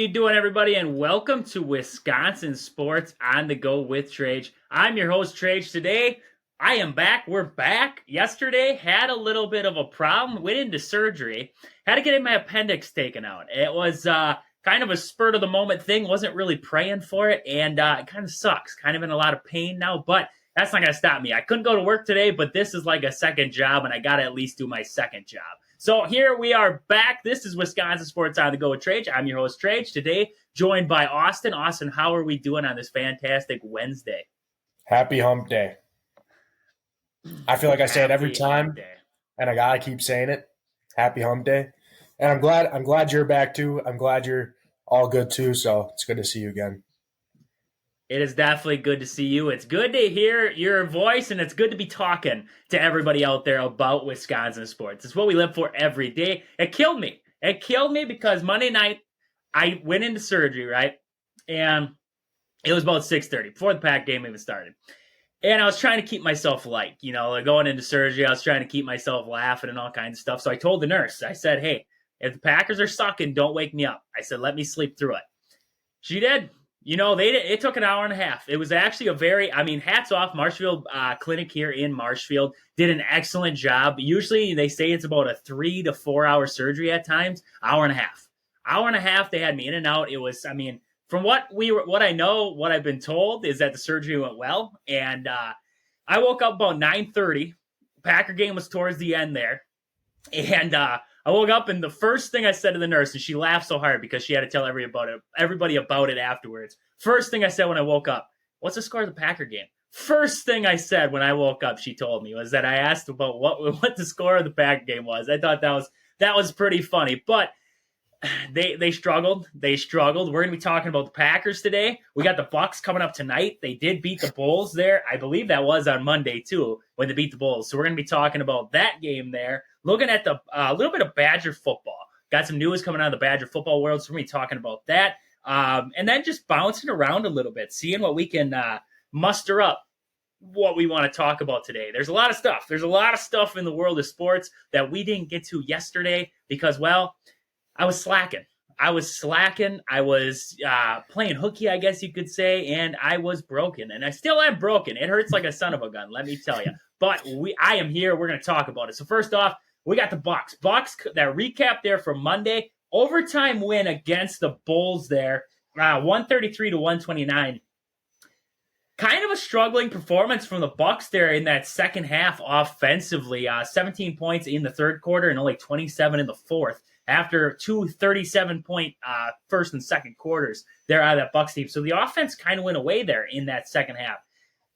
you doing, everybody? And welcome to Wisconsin Sports on the Go with Trage. I'm your host, Trage. Today, I am back. We're back. Yesterday, had a little bit of a problem. Went into surgery. Had to get my appendix taken out. It was kind of a spurt of the moment thing. Wasn't really praying for it, and it kind of sucks. Kind of in a lot of pain now, but that's not going to stop me. I couldn't go to work today, but this is like a second job, and I got to at least do my second job. So here we are back. This is Wisconsin Sports on the Go with Trage. I'm your host, Trage. Today, joined by Austin. Austin, how are we doing on this fantastic Wednesday? Happy hump day. I feel like I say it every time, and I gotta keep saying it. Happy hump day. And I'm glad you're back too. I'm glad you're all good too. So it's good to see you again. It is definitely good to see you. It's good to hear your voice, and it's good to be talking to everybody out there about Wisconsin sports. It's what we live for every day. It killed me. It killed me because Monday night, I went into surgery, right? And it was about 6:30, before the Pack game even started. And I was trying to keep myself light. Like going into surgery, I was trying to keep myself laughing and all kinds of stuff. So I told the nurse, I said, hey, if the Packers are sucking, don't wake me up. I said, let me sleep through it. She did. It took an hour and a half. It was actually hats off. Marshfield Clinic here in Marshfield did an excellent job. Usually they say it's about a 3 to 4 hour surgery at times. Hour and a half. Hour and a half, they had me in and out. It was, from what I know, what I've been told is that the surgery went well. And I woke up about 9:30. Packer game was towards the end there. And I woke up, and the first thing I said to the nurse, and she laughed so hard because she had to tell everybody about it afterwards. First thing I said when I woke up, what's the score of the Packer game? First thing I said when I woke up, she told me, was that I asked about what the score of the Packer game was. I thought that was pretty funny. But they struggled. They struggled. We're going to be talking about the Packers today. We got the Bucs coming up tonight. They did beat the Bulls there. I believe that was on Monday, too, when they beat the Bulls. So we're going to be talking about that game there. Looking at the little bit of Badger football. Got some news coming out of the Badger football world, so we're going to be talking about that. And then just bouncing around a little bit, seeing what we can muster up, what we want to talk about today. There's a lot of stuff. There's a lot of stuff in the world of sports that we didn't get to yesterday because, well, I was slacking. I was playing hooky, I guess you could say, and I was broken. And I still am broken. It hurts like a son of a gun, let me tell you. But I am here. We're going to talk about it. So first off, we got the Bucs. Bucs, that recap there from Monday. Overtime win against the Bulls there, 133 to 129. Kind of a struggling performance from the Bucs there in that second half offensively. 17 points in the third quarter and only 27 in the fourth after two 37-point first and second quarters there out of that Bucs team. So the offense kind of went away there in that second half.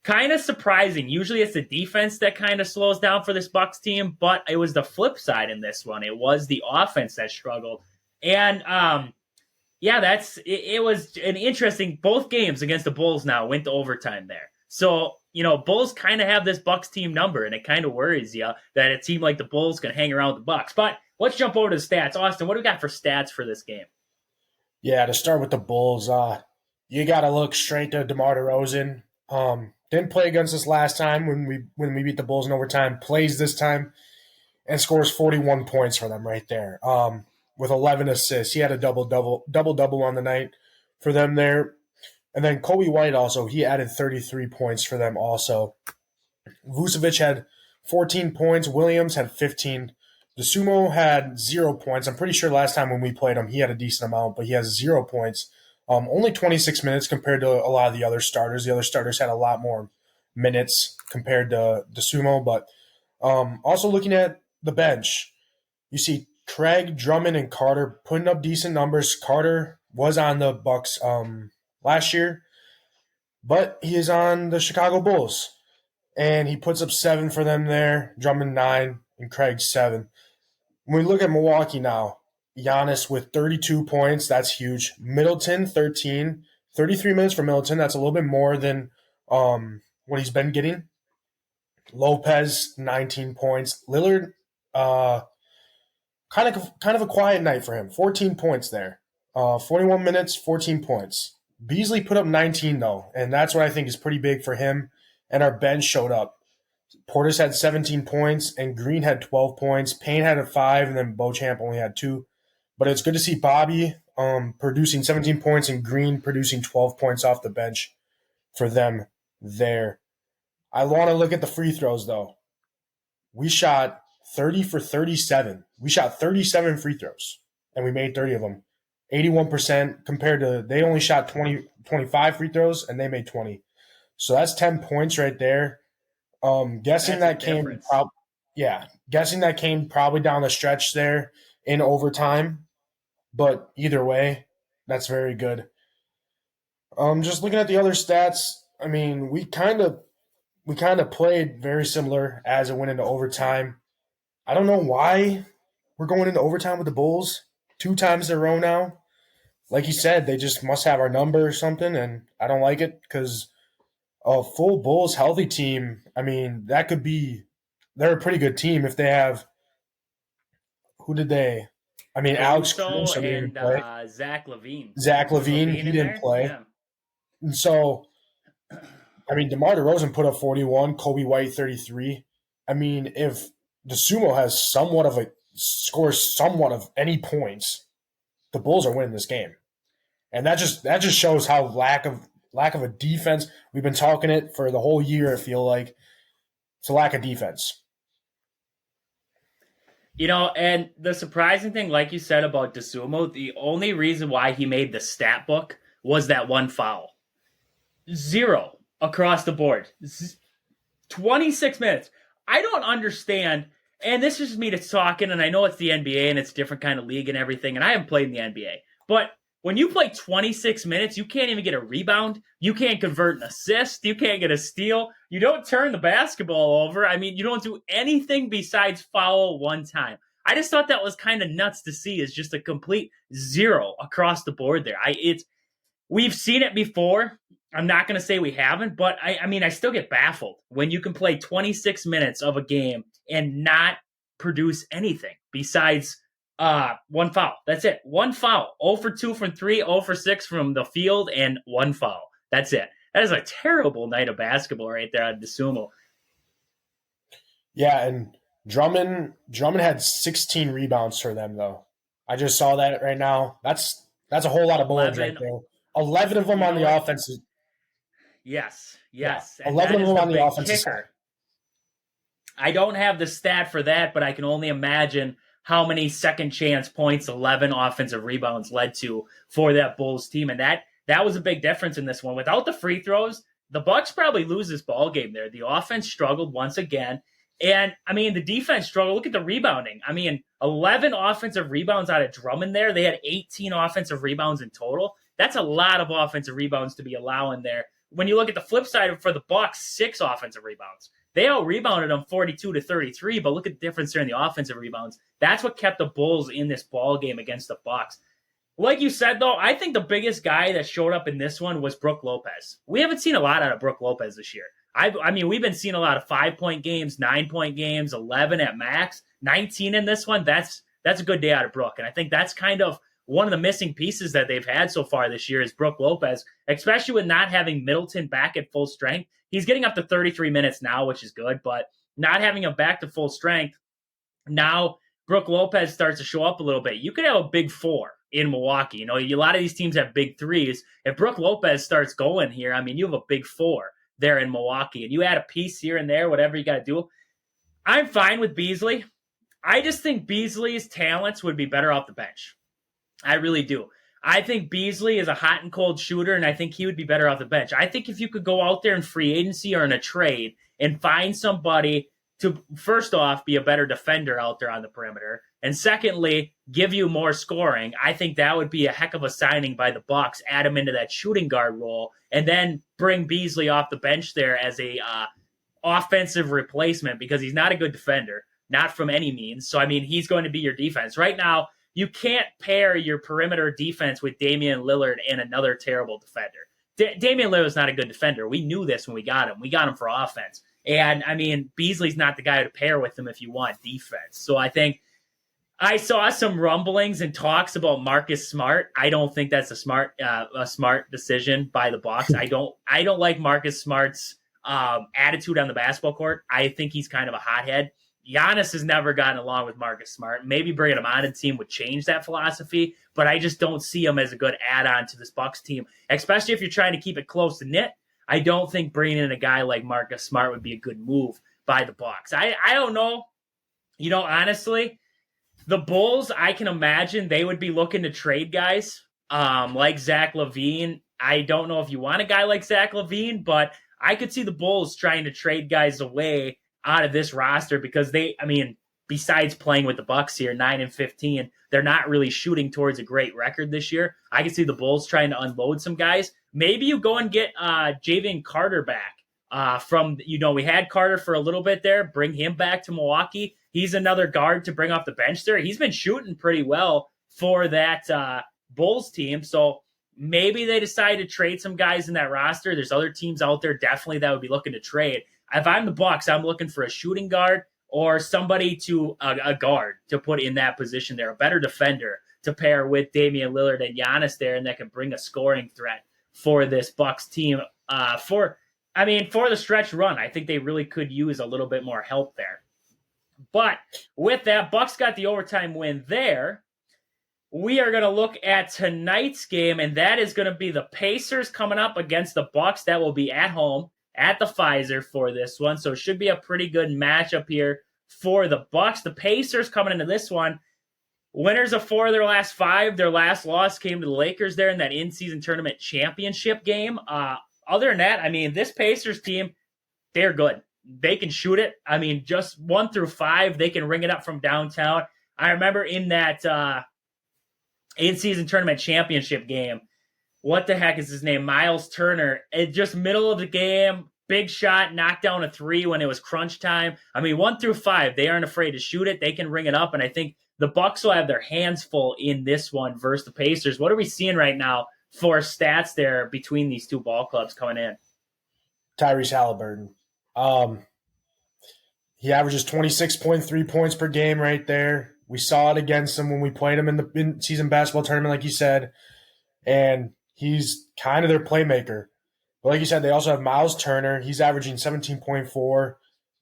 Kind of surprising. Usually it's the defense that kind of slows down for this Bucs team, but it was the flip side in this one. It was the offense that struggled. And it was an interesting, both games against the Bulls now went to overtime there. So, Bulls kind of have this Bucs team number, and it kind of worries you that a team like the Bulls can hang around with the Bucs. But let's jump over to the stats. Austin, what do we got for stats for this game? Yeah, to start with the Bulls, you got to look straight to DeMar DeRozan. Didn't play against us last time when we beat the Bulls in overtime. Plays this time and scores 41 points for them right there. With 11 assists, he had a double on the night for them there. And then Kobe White also, he added 33 points for them also. Vucevic had 14 points. Williams had 15. DeSumo had 0 points. I'm pretty sure last time when we played him, he had a decent amount, but he has 0 points. Only 26 minutes compared to a lot of the other starters. The other starters had a lot more minutes compared to DeSumo. But also looking at the bench, you see Craig, Drummond, and Carter putting up decent numbers. Carter was on the Bucs last year, but he is on the Chicago Bulls, and he puts up 7 for them there. Drummond 9 and Craig 7. When we look at Milwaukee now, Giannis with 32 points, that's huge. Middleton 13, 33 minutes for Middleton. That's a little bit more than what he's been getting. Lopez 19 points. Lillard kind of a quiet night for him. 14 points there. 41 minutes, 14 points. Beasley put up 19 though, and that's what I think is pretty big for him. And our bench showed up. Portis had 17 points, and Green had 12 points. Payne had a 5, and then Beauchamp only had 2. But it's good to see Bobby producing 17 points, and Green producing 12 points off the bench for them there. I want to look at the free throws, though. We shot 30 for 37. We shot 37 free throws, and we made 30 of them. 81% compared to they only shot 25 free throws, and they made 20. So that's 10 points right there. Guessing that came probably down the stretch there in overtime. But either way, that's very good. Just looking at the other stats, I mean, we kind of played very similar as it went into overtime. I don't know why we're going into overtime with the Bulls 2 times in a row now. Like you said, they just must have our number or something, and I don't like it because a full Bulls healthy team, I mean, that could be – they're a pretty good team if they have – who did they – I mean, Alex Caruso and didn't play. Zach LaVine. Zach LaVine, he didn't play. Yeah. And so, I mean, DeMar DeRozan put up 41, Kobe White 33. I mean, if DeSumo has scores somewhat of any points, the Bulls are winning this game. And that just shows how lack of a defense. We've been talking it for the whole year, I feel like. It's a lack of defense. And the surprising thing, like you said about DeSumo, the only reason why he made the stat book was that one foul. 0 across the board. 26 minutes. I don't understand, and this is me talking, and I know it's the NBA and it's a different kind of league and everything, and I haven't played in the NBA, but when you play 26 minutes, you can't even get a rebound. You can't convert an assist. You can't get a steal. You don't turn the basketball over. I mean, you don't do anything besides foul one time. I just thought that was kind of nuts to see, is just a complete 0 across the board there. We've seen it before. I'm not going to say we haven't, but I mean, I still get baffled when you can play 26 minutes of a game and not produce anything besides one foul. That's it. One foul. 0 for 2 from 3, 0 for 6 from the field, and one foul. That's it. That is a terrible night of basketball right there on DeSumo. Yeah, and Drummond had 16 rebounds for them, though. I just saw that right now. That's a whole lot of boards right there. 11 of them on the offensive. Yes. Yeah, 11 of them on the offensive side. I don't have the stat for that, but I can only imagine how many second chance points 11 offensive rebounds led to for that Bulls team. And that was a big difference in this one. Without the free throws, the Bucks probably lose this ball game there. The offense struggled once again. And, I mean, the defense struggled. Look at the rebounding. I mean, 11 offensive rebounds out of Drummond there. They had 18 offensive rebounds in total. That's a lot of offensive rebounds to be allowing there. When you look at the flip side for the Bucks, 6 offensive rebounds. They out-rebounded them 42-33, but look at the difference there in the offensive rebounds. That's what kept the Bulls in this ball game against the Bucks. Like you said, though, I think the biggest guy that showed up in this one was Brook Lopez. We haven't seen a lot out of Brook Lopez this year. I mean, we've been seeing a lot of 5-point games, 9-point games, 11 at max, 19 in this one. That's a good day out of Brook, and I think that's kind of one of the missing pieces that they've had so far this year is Brook Lopez, especially with not having Middleton back at full strength. He's getting up to 33 minutes now, which is good, but not having him back to full strength, now Brook Lopez starts to show up a little bit. You could have a big 4 in Milwaukee. A lot of these teams have big 3s. If Brook Lopez starts going here, I mean, you have a big 4 there in Milwaukee, and you add a piece here and there, whatever you got to do. I'm fine with Beasley. I just think Beasley's talents would be better off the bench. I really do. I think Beasley is a hot and cold shooter, and I think he would be better off the bench. I think if you could go out there in free agency or in a trade and find somebody to, first off, be a better defender out there on the perimeter, and secondly, give you more scoring, I think that would be a heck of a signing by the Bucks. Add him into that shooting guard role, and then bring Beasley off the bench there as a offensive replacement, because he's not a good defender, not from any means. So, I mean, he's going to be your defense. Right now, you can't pair your perimeter defense with Damian Lillard and another terrible defender. Damian Lillard's not a good defender. We knew this when we got him. We got him for offense. And, I mean, Beasley's not the guy to pair with him if you want defense. So I think I saw some rumblings and talks about Marcus Smart. I don't think that's a smart decision by the Bucks. I don't like Marcus Smart's attitude on the basketball court. I think he's kind of a hothead. Giannis has never gotten along with Marcus Smart. Maybe bringing him on a team would change that philosophy, but I just don't see him as a good add-on to this Bucks team, especially if you're trying to keep it close to knit. I don't think bringing in a guy like Marcus Smart would be a good move by the Bucks. I don't know. Honestly, the Bulls, I can imagine they would be looking to trade guys like Zach LaVine. I don't know if you want a guy like Zach LaVine, but I could see the Bulls trying to trade guys away out of this roster because besides playing with the Bucks here, 9-15, they're not really shooting towards a great record this year. I can see the Bulls trying to unload some guys. Maybe you go and get Javion Carter back we had Carter for a little bit there. Bring him back to Milwaukee. He's another guard to bring off the bench there. He's been shooting pretty well for that Bulls team. So maybe they decide to trade some guys in that roster. There's other teams out there definitely that would be looking to trade. If I'm the Bucks, I'm looking for a shooting guard or somebody to a guard to put in that position there, a better defender to pair with Damian Lillard and Giannis there, and that can bring a scoring threat for this Bucks team. For the stretch run, I think they really could use a little bit more help there. But with that, Bucks got the overtime win there. We are going to look at tonight's game, and that is going to be the Pacers coming up against the Bucks. That will be at home at the Pfizer for this one. So it should be a pretty good matchup here for the Bucks. The Pacers coming into this one, winners of 4 of their last 5. Their last loss came to the Lakers there in that in-season tournament championship game. Other than that, this Pacers team, they're good. They can shoot it. Just 1 through 5, they can ring it up from downtown. I remember in that in-season tournament championship game, what the heck is his name? Miles Turner. It just middle of the game, big shot, knocked down a 3 when it was crunch time. 1 through 5, they aren't afraid to shoot it. They can ring it up, and I think the Bucks will have their hands full in this one versus the Pacers. What are we seeing right now for stats there between these two ball clubs coming in? Tyrese Halliburton. He averages 26.3 points per game right there. We saw it against him when we played him in the in-season basketball tournament, like you said, and he's kind of their playmaker. But like you said, they also have Miles Turner. He's averaging 17.4.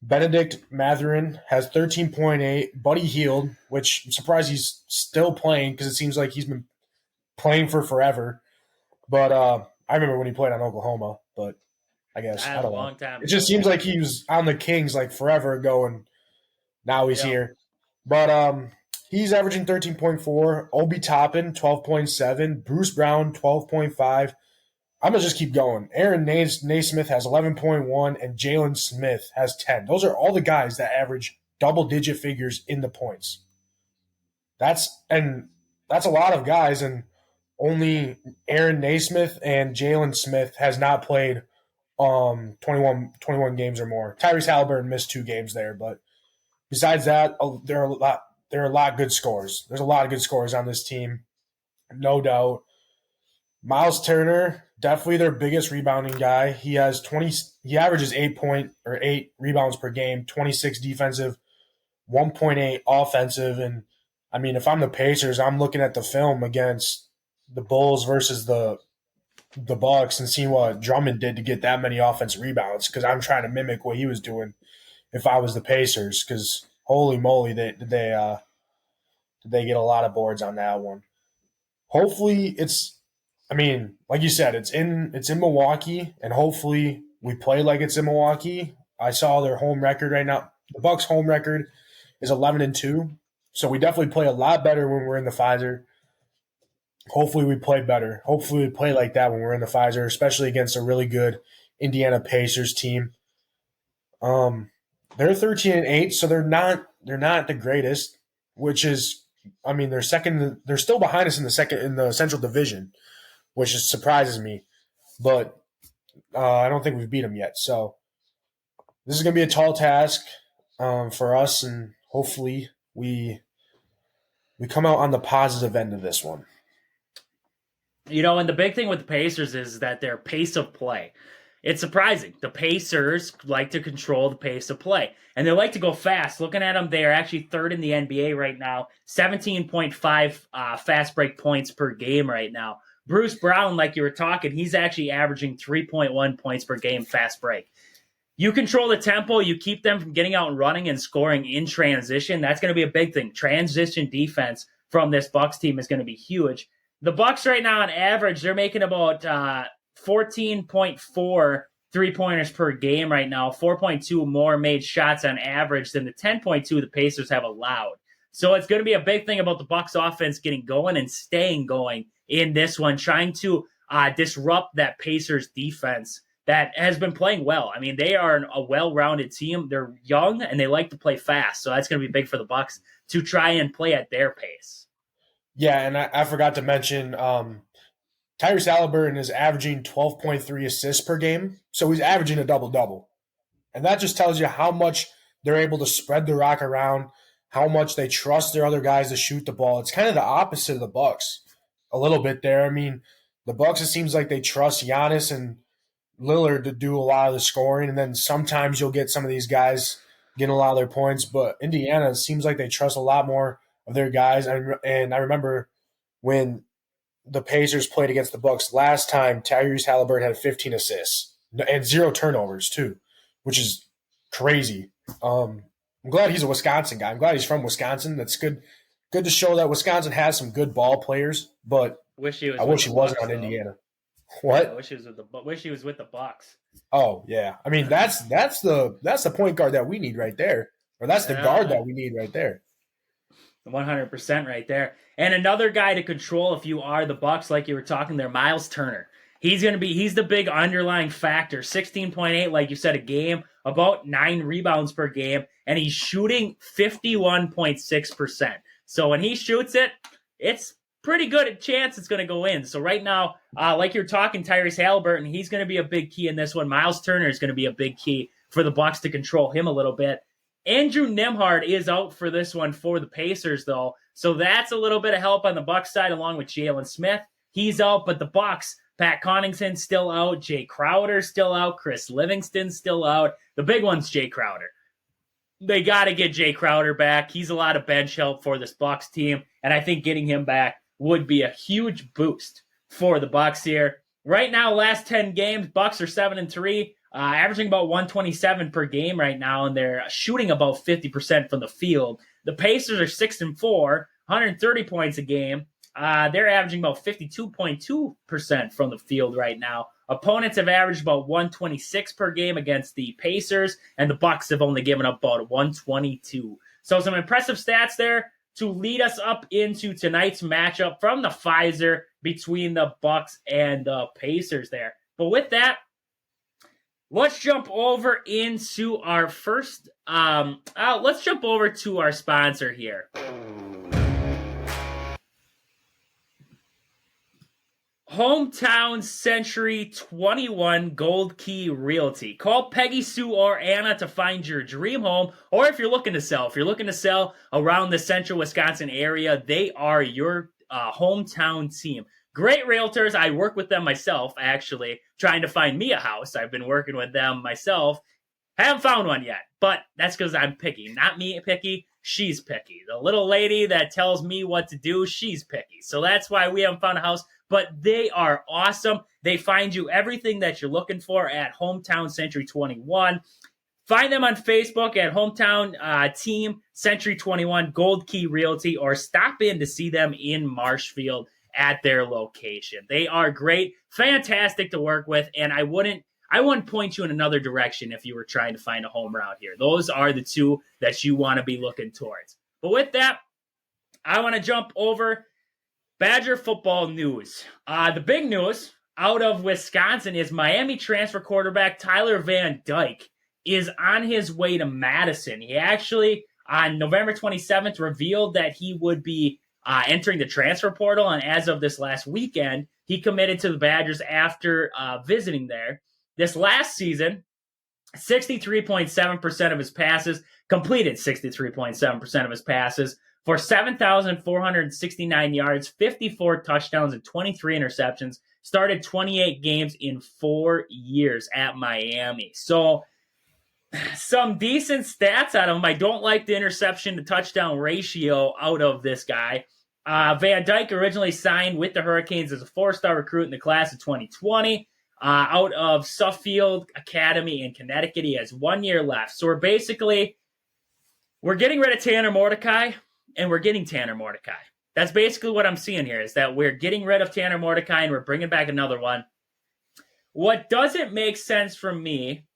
Benedict Mathurin has 13.8. Buddy Hield, which I'm surprised he's still playing because it seems like he's been playing for forever. But I remember when he played on Oklahoma, but I guess I don't know. Long time. It just seems like he was on the Kings like forever ago, and now he's here. But he's averaging 13.4. Obi Toppin, 12.7. Bruce Brown, 12.5. I'm going to just keep going. Aaron Naismith has 11.1, and Jalen Smith has 10. Those are all the guys that average double-digit figures in the points. That's a lot of guys, and only Aaron Naismith and Jalen Smith has not played 21 games or more. Tyrese Halliburton missed 2 games there, but besides that, there are a lot of good scores. There's a lot of good scores on this team, no doubt. Miles Turner, definitely their biggest rebounding guy. He averages 8 rebounds per game, 26 defensive, 1.8 offensive. And if I'm the Pacers, I'm looking at the film against the Bulls versus the Bucks and seeing what Drummond did to get that many offensive rebounds, because I'm trying to mimic what he was doing if I was the Pacers, because holy moly, did they get a lot of boards on that one. Hopefully like you said, it's in Milwaukee, and hopefully we play like it's in Milwaukee. I saw their home record right now. The Bucks' home record is 11-2, so we definitely play a lot better when we're in the Pfizer. Hopefully we play better. Hopefully we play like that when we're in the Pfizer, especially against a really good Indiana Pacers team. They're 13-8, so they're not the greatest, which is, they're second. They're still behind us in the Central Division, which surprises me. But I don't think we've beat them yet. So this is going to be a tall task for us, and hopefully we come out on the positive end of this one. And the big thing with the Pacers is that their pace of play. It's surprising. The Pacers like to control the pace of play, and they like to go fast. Looking at them, they are actually 3rd in the NBA right now, 17.5 fast break points per game right now. Bruce Brown, like you were talking, he's actually averaging 3.1 points per game fast break. You control the tempo, you keep them from getting out and running and scoring in transition. That's going to be a big thing. Transition defense from this Bucks team is going to be huge. The Bucks right now on average, they're making about 14.4 three-pointers per game right now, 4.2 more made shots on average than the 10.2 the Pacers have allowed. So it's going to be a big thing about the Bucks offense getting going and staying going in this one, trying to disrupt that Pacers defense that has been playing well. I mean, they are a well-rounded team. They're young and they like to play fast. So that's going to be big for the Bucks to try and play at their pace. Yeah, and I forgot to mention Tyrese Halliburton is averaging 12.3 assists per game. So he's averaging a double-double. And that just tells you how much they're able to spread the rock around, how much they trust their other guys to shoot the ball. It's kind of the opposite of the Bucks a little bit there. I mean, the Bucks, it seems like they trust Giannis and Lillard to do a lot of the scoring, and then sometimes you'll get some of these guys getting a lot of their points. But Indiana, it seems like they trust a lot more of their guys. And I remember when the Pacers played against the Bucks last time, Tyrese Halliburton had 15 assists and 0 turnovers too, which is crazy. I'm glad he's a Wisconsin guy. I'm glad he's from Wisconsin. That's good to show that Wisconsin has some good ball players, but I wish he wasn't on Indiana. What? Yeah, I wish he was with the Bucks. Oh yeah, I mean that's the point guard that we need right there, or that's the guard that we need right there. 100% right there. And another guy to control if you are the Bucks, like you were talking there, Miles Turner. He's the big underlying factor. 16.8, like you said, a game, about 9 rebounds per game, and he's shooting 51.6%. So when he shoots it, it's pretty good at chance it's going to go in. So right now, like you're talking, Tyrese Halliburton, he's going to be a big key in this one. Miles Turner is going to be a big key for the Bucks to control him a little bit. Andrew Nembhard is out for this one for the Pacers, though. So that's a little bit of help on the Bucks side, along with Jalen Smith. He's out, but the Bucks, Pat Connaughton still out, Jay Crowder still out, Chris Livingston still out. The big one's Jay Crowder. They got to get Jay Crowder back. He's a lot of bench help for this Bucks team, and I think getting him back would be a huge boost for the Bucks here. Right now, last 10 games, Bucks are 7-3. Averaging about 127 per game right now, and they're shooting about 50% from the field. The Pacers are 6-4, 130 points a game. They're averaging about 52.2% from the field right now. Opponents have averaged about 126 per game against the Pacers, and the Bucks have only given up about 122. So some impressive stats there to lead us up into tonight's matchup from the Pfizer between the Bucks and the Pacers there. But with that, let's jump over into our first. Let's jump over to our sponsor here. Hometown Century 21 Gold Key Realty. Call Peggy, Sue, or Anna to find your dream home, or if you're looking to sell around the central Wisconsin area, they are your hometown team. Great realtors. I work with them myself, actually, trying to find me a house. I've been working with them myself. Haven't found one yet, but that's because I'm picky. Not me picky, she's picky. The little lady that tells me what to do, she's picky. So that's why we haven't found a house, but they are awesome. They find you everything that you're looking for at Hometown Century 21. Find them on Facebook at Hometown Team Century 21 Gold Key Realty, or stop in to see them in Marshfield at their location. They are great, fantastic to work with, and I wouldn't point you in another direction if you were trying to find a home around here. Those are the two that you want to be looking towards. But with that, I want to jump over Badger football news. The big news out of Wisconsin is Miami transfer quarterback Tyler Van Dyke is on his way to Madison. He actually, on November 27th, revealed that he would be entering the transfer portal, and as of this last weekend, he committed to the Badgers after visiting there. This last season, 63.7% of his passes, completed 63.7% of his passes for 7,469 yards, 54 touchdowns, and 23 interceptions. Started 28 games in 4 years at Miami. So some decent stats out of him. I don't like the interception to touchdown ratio out of this guy. Van Dyke originally signed with the Hurricanes as a 4-star recruit in the class of 2020. out of Suffield Academy in Connecticut. He has 1 year left. So we're getting rid of Tanner Mordecai, and we're getting Tanner Mordecai. That's basically what I'm seeing here, is that we're getting rid of Tanner Mordecai and we're bringing back another one. What doesn't make sense for me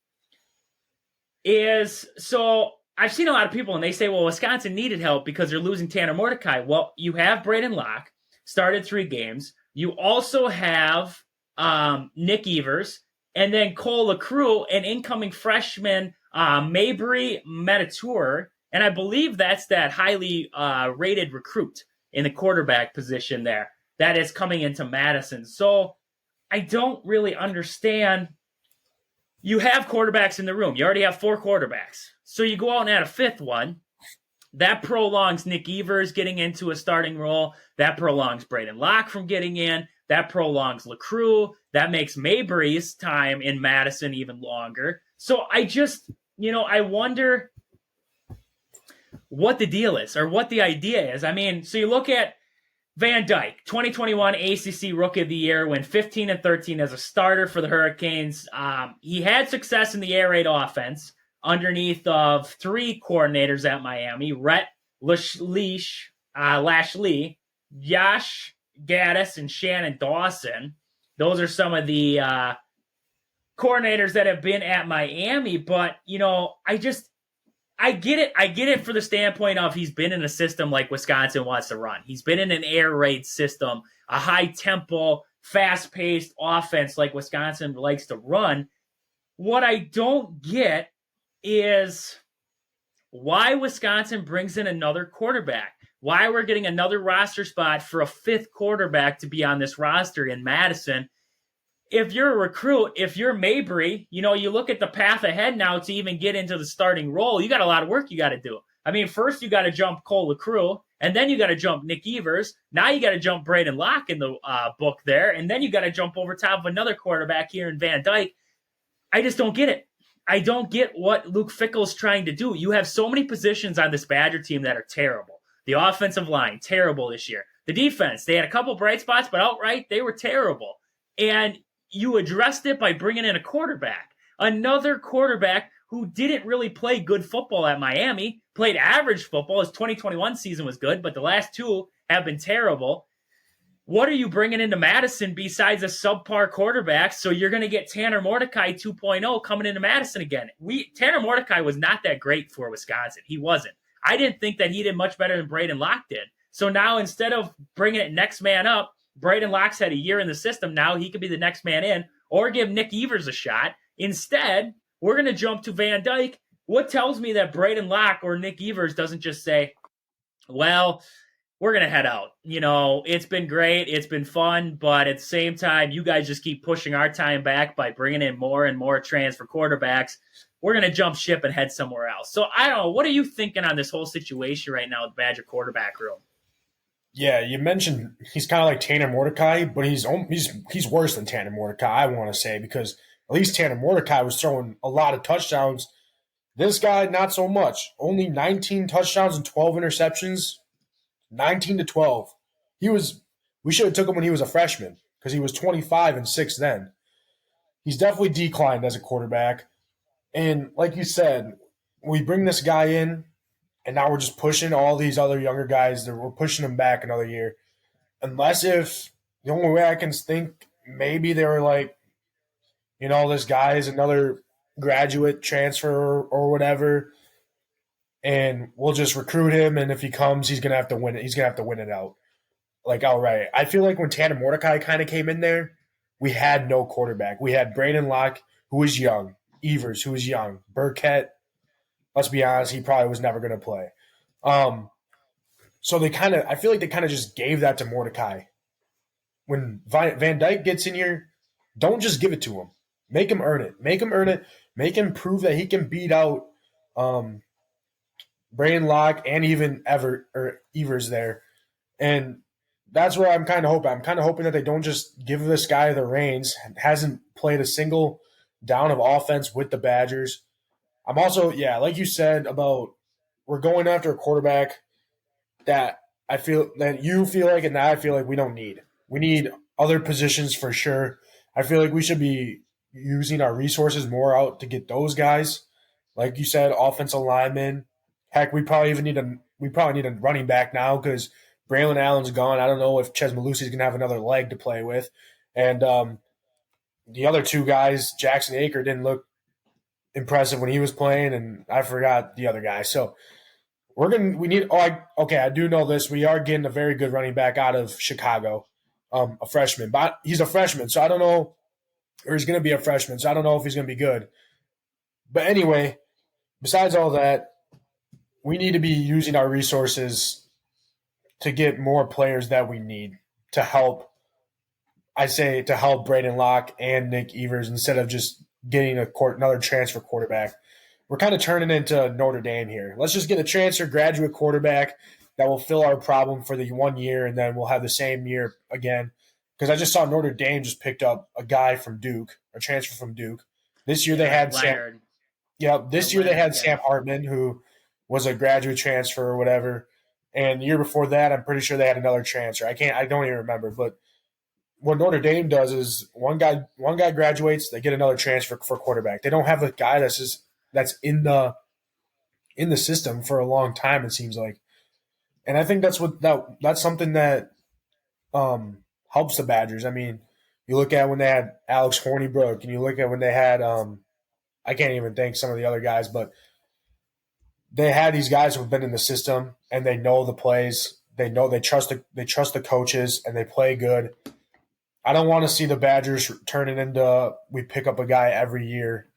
is, so I've seen a lot of people and they say, well, Wisconsin needed help because they're losing Tanner Mordecai. Well, you have Braden Locke, started 3 games. You also have Nick Evers, and then Cole LaCrue, an incoming freshman, Mabry Metatour, and I believe that's that highly rated recruit in the quarterback position there that is coming into Madison. So I don't really understand. You have quarterbacks in the room. You already have 4 quarterbacks. So you go out and add a 5th one. That prolongs Nick Evers getting into a starting role. That prolongs Braden Locke from getting in. That prolongs LaCrue. That makes Mabry's time in Madison even longer. So I wonder what the deal is or what the idea is. I mean, so you look at Van Dyke, 2021 ACC Rookie of the Year, went 15-13 as a starter for the Hurricanes. He had success in the air raid offense underneath of 3 coordinators at Miami: Rhett Lashlee, Josh Gaddis, and Shannon Dawson. Those are some of the coordinators that have been at Miami. But, I get it. I get it for the standpoint of he's been in a system like Wisconsin wants to run. He's been in an air raid system, a high tempo, fast paced offense like Wisconsin likes to run. What I don't get is why Wisconsin brings in another quarterback. Why we're getting another roster spot for a 5th quarterback to be on this roster in Madison. If you're a recruit, if you're Mabry, you look at the path ahead now to even get into the starting role. You got a lot of work you got to do. I mean, first you got to jump Cole LaCrue, and then you got to jump Nick Evers. Now you got to jump Braden Locke in the book there, and then you got to jump over top of another quarterback here in Van Dyke. I just don't get it. I don't get what Luke Fickell's trying to do. You have so many positions on this Badger team that are terrible. The offensive line, terrible this year. The defense, they had a couple bright spots, but outright, they were terrible. And you addressed it by bringing in a quarterback. Another quarterback who didn't really play good football at Miami, played average football. His 2021 season was good, but the last 2 have been terrible. What are you bringing into Madison besides a subpar quarterback? So you're going to get Tanner Mordecai 2.0 coming into Madison again. Tanner Mordecai was not that great for Wisconsin. He wasn't. I didn't think that he did much better than Braden Locke did. So now instead of bringing it next man up, Braden Locke's had a year in the system. Now he could be the next man in, or give Nick Evers a shot. Instead, we're going to jump to Van Dyke. What tells me that Braden Locke or Nick Evers doesn't just say, well, we're going to head out. It's been great. It's been fun. But at the same time, you guys just keep pushing our time back by bringing in more and more transfer quarterbacks. We're going to jump ship and head somewhere else. So I don't know. What are you thinking on this whole situation right now with Badger quarterback room? Yeah, you mentioned he's kind of like Tanner Mordecai, but he's worse than Tanner Mordecai, I want to say, because at least Tanner Mordecai was throwing a lot of touchdowns. This guy, not so much. Only 19 touchdowns and 12 interceptions. 19-12. We should have took him when he was a freshman because he was 25-6 then. He's definitely declined as a quarterback. And like you said, we bring this guy in, and now we're just pushing all these other younger guys. We're pushing them back another year. Unless if the only way I can think, maybe they were like, this guy is another graduate transfer or whatever, and we'll just recruit him, and if he comes, he's gonna have to win it. He's gonna have to win it out, like outright. I feel like when Tanner Mordecai kind of came in there, we had no quarterback. We had Braden Locke, who was young, Evers, who was young, Burkett. Let's be honest, he probably was never going to play. So I feel like they kind of just gave that to Mordecai. When Van Dyke gets in here, don't just give it to him. Make him earn it. Make Make him prove that he can beat out Braden Locke and even Evers there. And that's where I'm kind of hoping. I'm kind of hoping that they don't just give this guy the reins. Hasn't played a single down of offense with the Badgers. I'm also, like you said about we're going after a quarterback that you feel like and that I feel like we don't need. We need other positions for sure. I feel like we should be using our resources more out to get those guys. Like you said, offensive linemen. Heck, we probably need a running back now because Braylon Allen's gone. I don't know if Ches Malusi's gonna have another leg to play with, and the other two guys, Jackson Aker, didn't look impressive when he was playing, and I forgot the other guy. So we need. Okay, I do know this. We are getting a very good running back out of Chicago, a freshman, but he's a freshman, so I don't know, or he's going to be a freshman, so I don't know if he's going to be good. But anyway, besides all that, we need to be using our resources to get more players that we need to help. I say to help Braden Locke and Nick Evers instead of just getting another transfer quarterback. We're kind of turning into Notre Dame here. Let's just get a transfer graduate quarterback that will fill our problem for the 1 year, and then we'll have the same year again. Because I just saw Notre Dame just picked up a guy from Duke, a transfer from Duke. This year they had Sam. Yeah, this year they had Sam Hartman, who was a graduate transfer or whatever. And the year before that, I'm pretty sure they had another transfer. I don't even remember. But what Notre Dame does is one guy graduates, they get another transfer for quarterback. They don't have a guy that's in the system for a long time, it seems like. And I think that's something that helps the Badgers. I mean, you look at when they had Alex Hornibrook, and you look at when they had I can't even think some of the other guys, but they had these guys who've been in the system and they know the plays. They trust the coaches, and they play good. I don't want to see the Badgers turning into we pick up a guy every year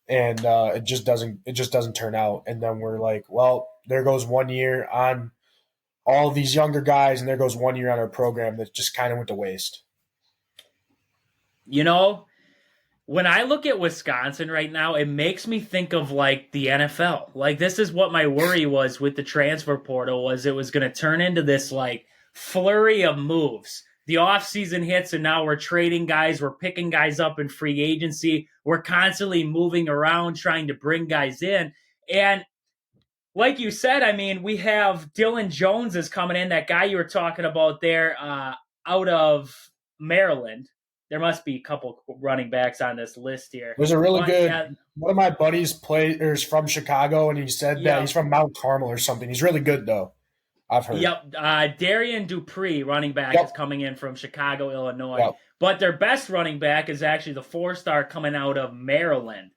and it just doesn't turn out. And then we're like, well, there goes 1 year on all these younger guys, and there goes 1 year on our program that just kind of went to waste. You know, when I look at Wisconsin right now, it makes me think of like the NFL. Like, this is what my worry was with the transfer portal, was it was going to turn into this like flurry of moves. The offseason hits, and now we're trading guys. We're picking guys up in free agency. We're constantly moving around, trying to bring guys in. And like you said, I mean, we have Dylan Jones is coming in, that guy you were talking about there, out of Maryland. There must be a couple running backs on this list here. There's a really good one of my buddies players from Chicago, and he said that he's from Mount Carmel or something. He's really good, though. I've heard. Yep. Darian Dupree, running back, is coming in from Chicago, Illinois. Yep. But their best running back is actually the 4-star coming out of Maryland.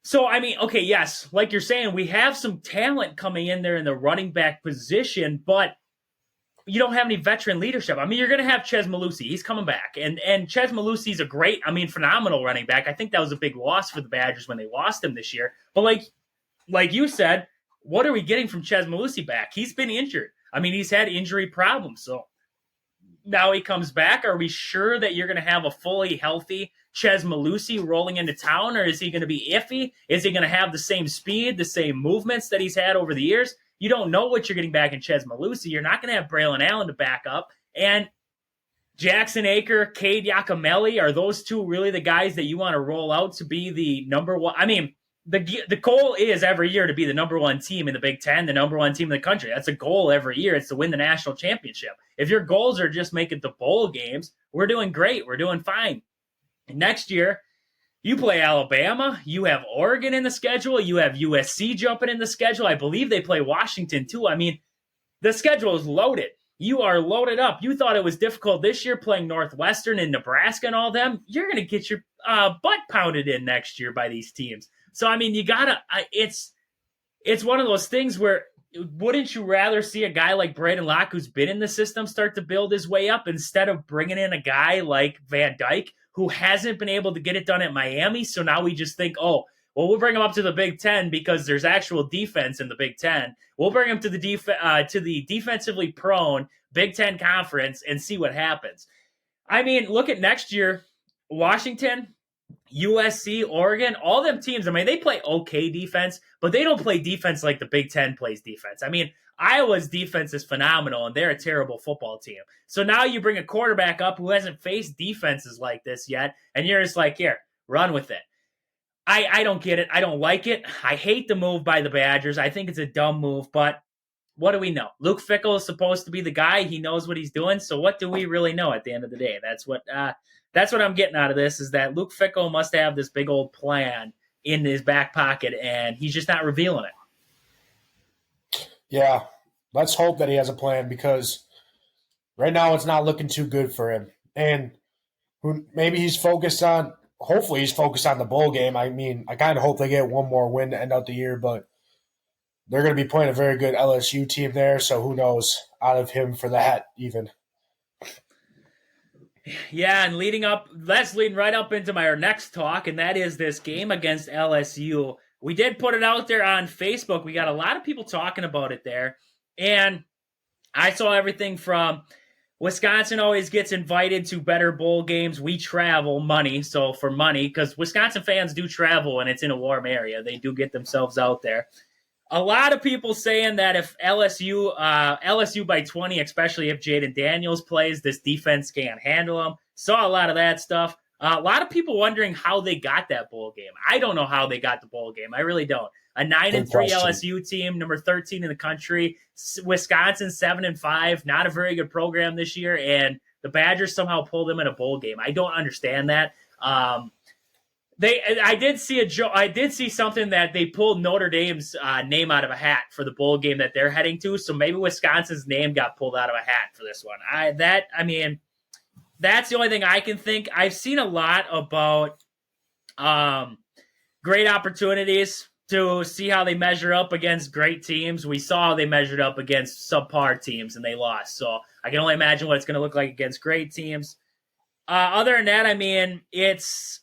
So, I mean, okay, yes, like you're saying, we have some talent coming in there in the running back position, but you don't have any veteran leadership. I mean, you're going to have Ches Malusi. He's coming back. And Ches Malusi's a great, phenomenal running back. I think that was a big loss for the Badgers when they lost him this year. But like you said, what are we getting from Ches Malusi back? He's been injured. I mean, he's had injury problems. So now he comes back. Are we sure that you're going to have a fully healthy Ches Malusi rolling into town, or is he going to be iffy? Is he going to have the same speed, the same movements that he's had over the years? You don't know what you're getting back in Ches Malusi. You're not going to have Braylon Allen to back up. And Jackson Aker, Cade Yakimelli, are those two really the guys that you want to roll out to be the number one? I mean, the goal is every year to be the number one team in the Big Ten, the number one team in the country. That's a goal every year. It's to win the national championship. If your goals are just making the bowl games, we're doing great. We're doing fine. Next year, you play Alabama. You have Oregon in the schedule. You have USC jumping in the schedule. I believe they play Washington too. I mean, the schedule is loaded. You are loaded up. You thought it was difficult this year playing Northwestern and Nebraska and all them. You're going to get your butt pounded in next year by these teams. So, I mean, you got to it's one of those things where wouldn't you rather see a guy like Braden Locke, who's been in the system, start to build his way up instead of bringing in a guy like Van Dyke, who hasn't been able to get it done at Miami? So now we just think, oh, well, we'll bring him up to the Big Ten because there's actual defense in the Big Ten. We'll bring him to the defensively prone Big Ten conference and see what happens. I mean, look at next year, Washington, USC, Oregon, all them teams. I mean, they play okay defense, but they don't play defense like the Big Ten plays defense. I mean, Iowa's defense is phenomenal, and they're a terrible football team. So now you bring a quarterback up who hasn't faced defenses like this yet, and you're just like, here, run with it. I don't get it. I don't like it. I hate the move by the Badgers. I think it's a dumb move, but what do we know? Luke Fickell is supposed to be the guy. He knows what he's doing. So what do we really know at the end of the day? That's what I'm getting out of this, is that Luke Fickell must have this big old plan in his back pocket, and he's just not revealing it. Yeah, let's hope that he has a plan, because right now it's not looking too good for him. And maybe hopefully he's focused on the bowl game. I mean, I kind of hope they get one more win to end out the year, but they're going to be playing a very good LSU team there, so who knows out of him for that even. Yeah, and that's leading right up into our next talk, and that is this game against LSU. We did put it out there on Facebook. We got a lot of people talking about it there, and I saw everything from Wisconsin always gets invited to better bowl games. We travel money, so for money, because Wisconsin fans do travel, and it's in a warm area. They do get themselves out there. A lot of people saying that if LSU by 20, especially if Jaden Daniels plays, this defense can't handle them. Saw a lot of that stuff. A lot of people wondering how they got that bowl game. I don't know how they got the bowl game. I really don't. A 9-3 LSU team, number 13 in the country. Wisconsin 7-5, not a very good program this year, and the Badgers somehow pulled them in a bowl game. I don't understand that. I did see something that they pulled Notre Dame's name out of a hat for the bowl game that they're heading to. So maybe Wisconsin's name got pulled out of a hat for this one. That's the only thing I can think. I've seen a lot about great opportunities to see how they measure up against great teams. We saw how they measured up against subpar teams and they lost. So I can only imagine what it's going to look like against great teams. Other than that, it's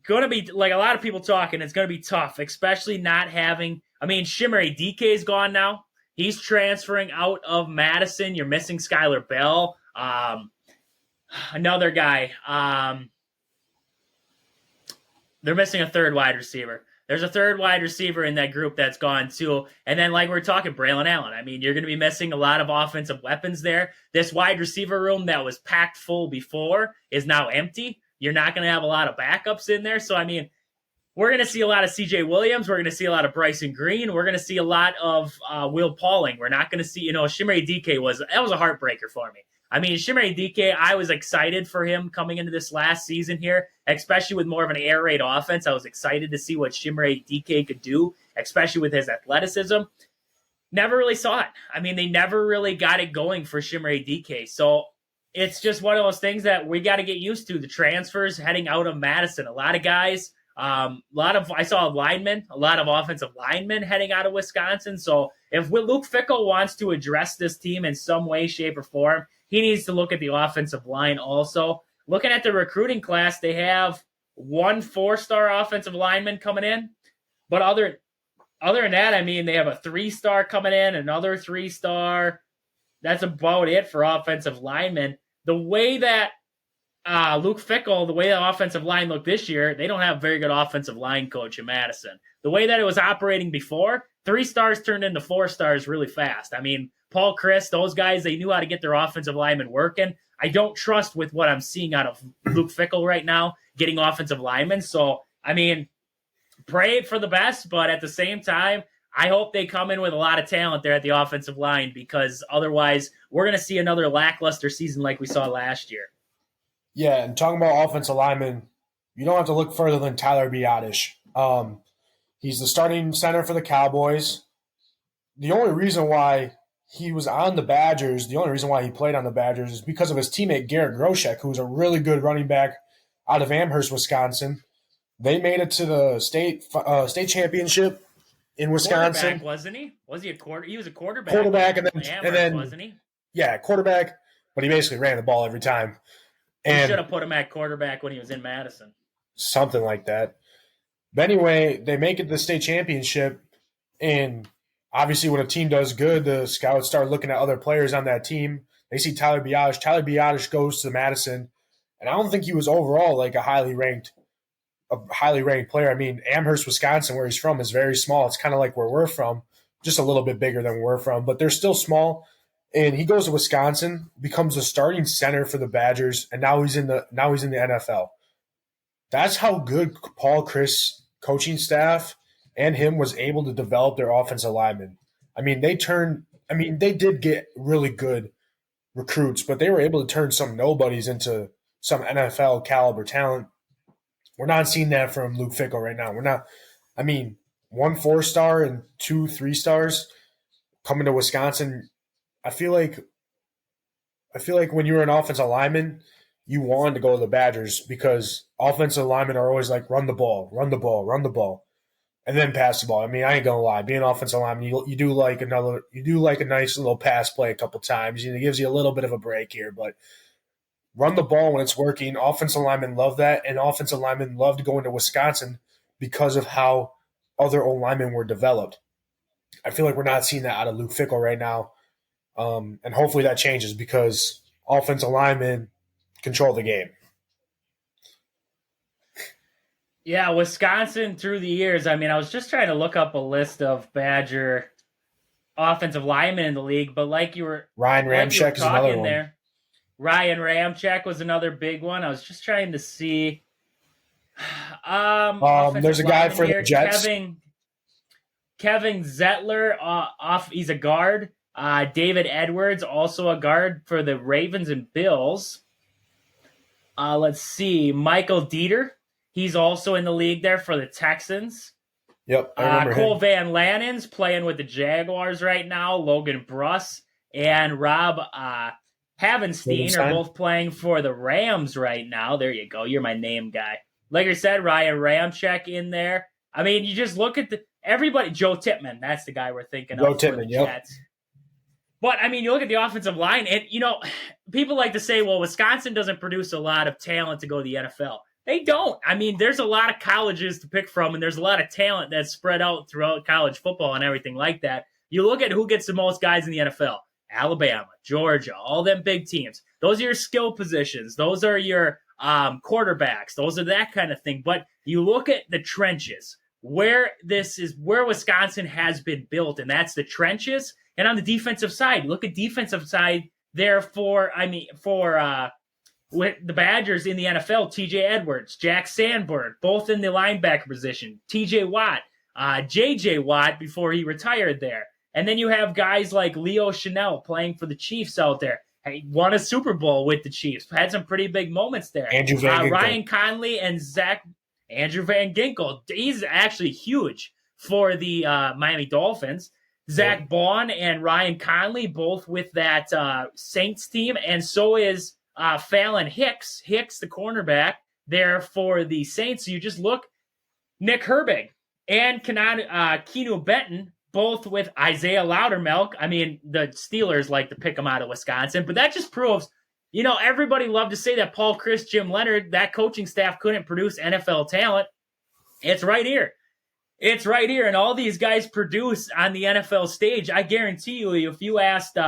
going to be, like a lot of people talking, it's going to be tough, especially not having, Chimere Dike's gone now. He's transferring out of Madison. You're missing Skylar Bell. Another guy. They're missing a third wide receiver. There's a third wide receiver in that group that's gone too. And then, like we're talking, Braylon Allen. You're going to be missing a lot of offensive weapons there. This wide receiver room that was packed full before is now empty. You're not going to have a lot of backups in there. So, we're going to see a lot of CJ Williams. We're going to see a lot of Bryson Green. We're going to see a lot of Will Pauling. We're not going to see, Chimere Dike was a heartbreaker for me. Chimere Dike, I was excited for him coming into this last season here, especially with more of an air raid offense. I was excited to see what Chimere Dike could do, especially with his athleticism. Never really saw it. They never really got it going for Chimere Dike. So it's just one of those things that we got to get used to. The transfers heading out of Madison. A lot of guys, I saw a lot of offensive linemen heading out of Wisconsin. So if Luke Fickell wants to address this team in some way, shape, or form, he needs to look at the offensive line also. Looking at the recruiting class, they have one 4-star offensive lineman coming in. But other than that, they have a 3-star coming in, another 3-star. That's about it for offensive linemen. The way that Luke Fickell, the way the offensive line looked this year, they don't have a very good offensive line coach in Madison. The way that it was operating before, 3 stars turned into 4 stars really fast. Paul Chryst, those guys, they knew how to get their offensive linemen working. I don't trust with what I'm seeing out of Luke Fickell right now, getting offensive linemen. So, pray for the best, but at the same time, I hope they come in with a lot of talent there at the offensive line, because otherwise we're going to see another lackluster season like we saw last year. Yeah, and talking about offensive linemen, you don't have to look further than Tyler Biadasz. He's the starting center for the Cowboys. The only reason why he was on the Badgers, the only reason why he played on the Badgers is because of his teammate Garrett Groshek, who's a really good running back out of Amherst, Wisconsin. They made it to the state championship in Wisconsin. Quarterback, wasn't he? Was he a quarter? He was a quarterback. Quarterback, and then wasn't he? Yeah, quarterback, but he basically ran the ball every time. And he should have put him at quarterback when he was in Madison. Something like that. But anyway, they make it to the state championship, and obviously when a team does good, the scouts start looking at other players on that team. They see Tyler Biadasz. Tyler Biadasz goes to Madison, and I don't think he was overall like a highly ranked player. Amherst, Wisconsin, where he's from, is very small. It's kind of like where we're from, just a little bit bigger than we're from, but they're still small. And he goes to Wisconsin, becomes the starting center for the Badgers, and now he's in the NFL. That's how good Paul Chryst coaching staff and him was able to develop their offensive linemen. They turned I mean, they did get really good recruits, but they were able to turn some nobodies into some NFL caliber talent. We're not seeing that from Luke Fickle right now. We're not. I mean, 1 4-star and 2 3 stars coming to Wisconsin. I feel like when you were an offensive lineman, you wanted to go to the Badgers because offensive linemen are always like run the ball, run the ball, run the ball, and then pass the ball. I mean, I ain't gonna lie, being an offensive lineman, you do like a nice little pass play a couple times. It gives you a little bit of a break here, but run the ball when it's working. Offensive linemen love that, and offensive linemen loved going to Wisconsin because of how other O linemen were developed. I feel like we're not seeing that out of Luke Fickle right now. And hopefully that changes because offensive linemen control the game. Yeah, Wisconsin through the years. I mean, I was just trying to look up a list of Badger offensive linemen in the league, but Ryan Ramczyk is another one. There, Ryan Ramczyk was another big one. I was just trying to see. There's a guy for the Jets. Kevin Zettler, he's a guard. David Edwards, also a guard for the Ravens and Bills. Let's see. Michael Dieter, he's also in the league there for the Texans. Yep, I remember Cole him. Van Lanen's playing with the Jaguars right now. Logan Bruss and Rob Havenstein are both playing for the Rams right now. There you go. You're my name guy. Like I said, Ryan Ramczyk in there. I mean, you just look at everybody. Joe Tippmann, that's the guy we're thinking of. Joe Tippmann, yep. But, I mean, you look at the offensive line, and, people like to say, well, Wisconsin doesn't produce a lot of talent to go to the NFL. They don't. I mean, there's a lot of colleges to pick from, and there's a lot of talent that's spread out throughout college football and everything like that. You look at who gets the most guys in the NFL. Alabama, Georgia, all them big teams. Those are your skill positions. Those are your quarterbacks. Those are that kind of thing. But you look at the trenches, where Wisconsin has been built, and that's the trenches. And on the defensive side, look at defensive side there with the Badgers in the NFL, TJ Edwards, Jack Sandberg, both in the linebacker position, TJ Watt, JJ Watt before he retired there. And then you have guys like Leo Chanel playing for the Chiefs out there. He won a Super Bowl with the Chiefs, had some pretty big moments there. Andrew Van Ginkel. Ryan Conley and Andrew Van Ginkel, he's actually huge for the Miami Dolphins. Zach Bond and Ryan Conley, both with that Saints team, and so is Fallon Hicks, the cornerback, there for the Saints. So you just look, Nick Herbig and Keanu Benton, both with Isaiah Loudermilk. I mean, the Steelers like to pick them out of Wisconsin, but that just proves, everybody loved to say that Paul Chryst, Jim Leonard, that coaching staff couldn't produce NFL talent. It's right here. It's right here, and all these guys produce on the NFL stage. I guarantee you, if you asked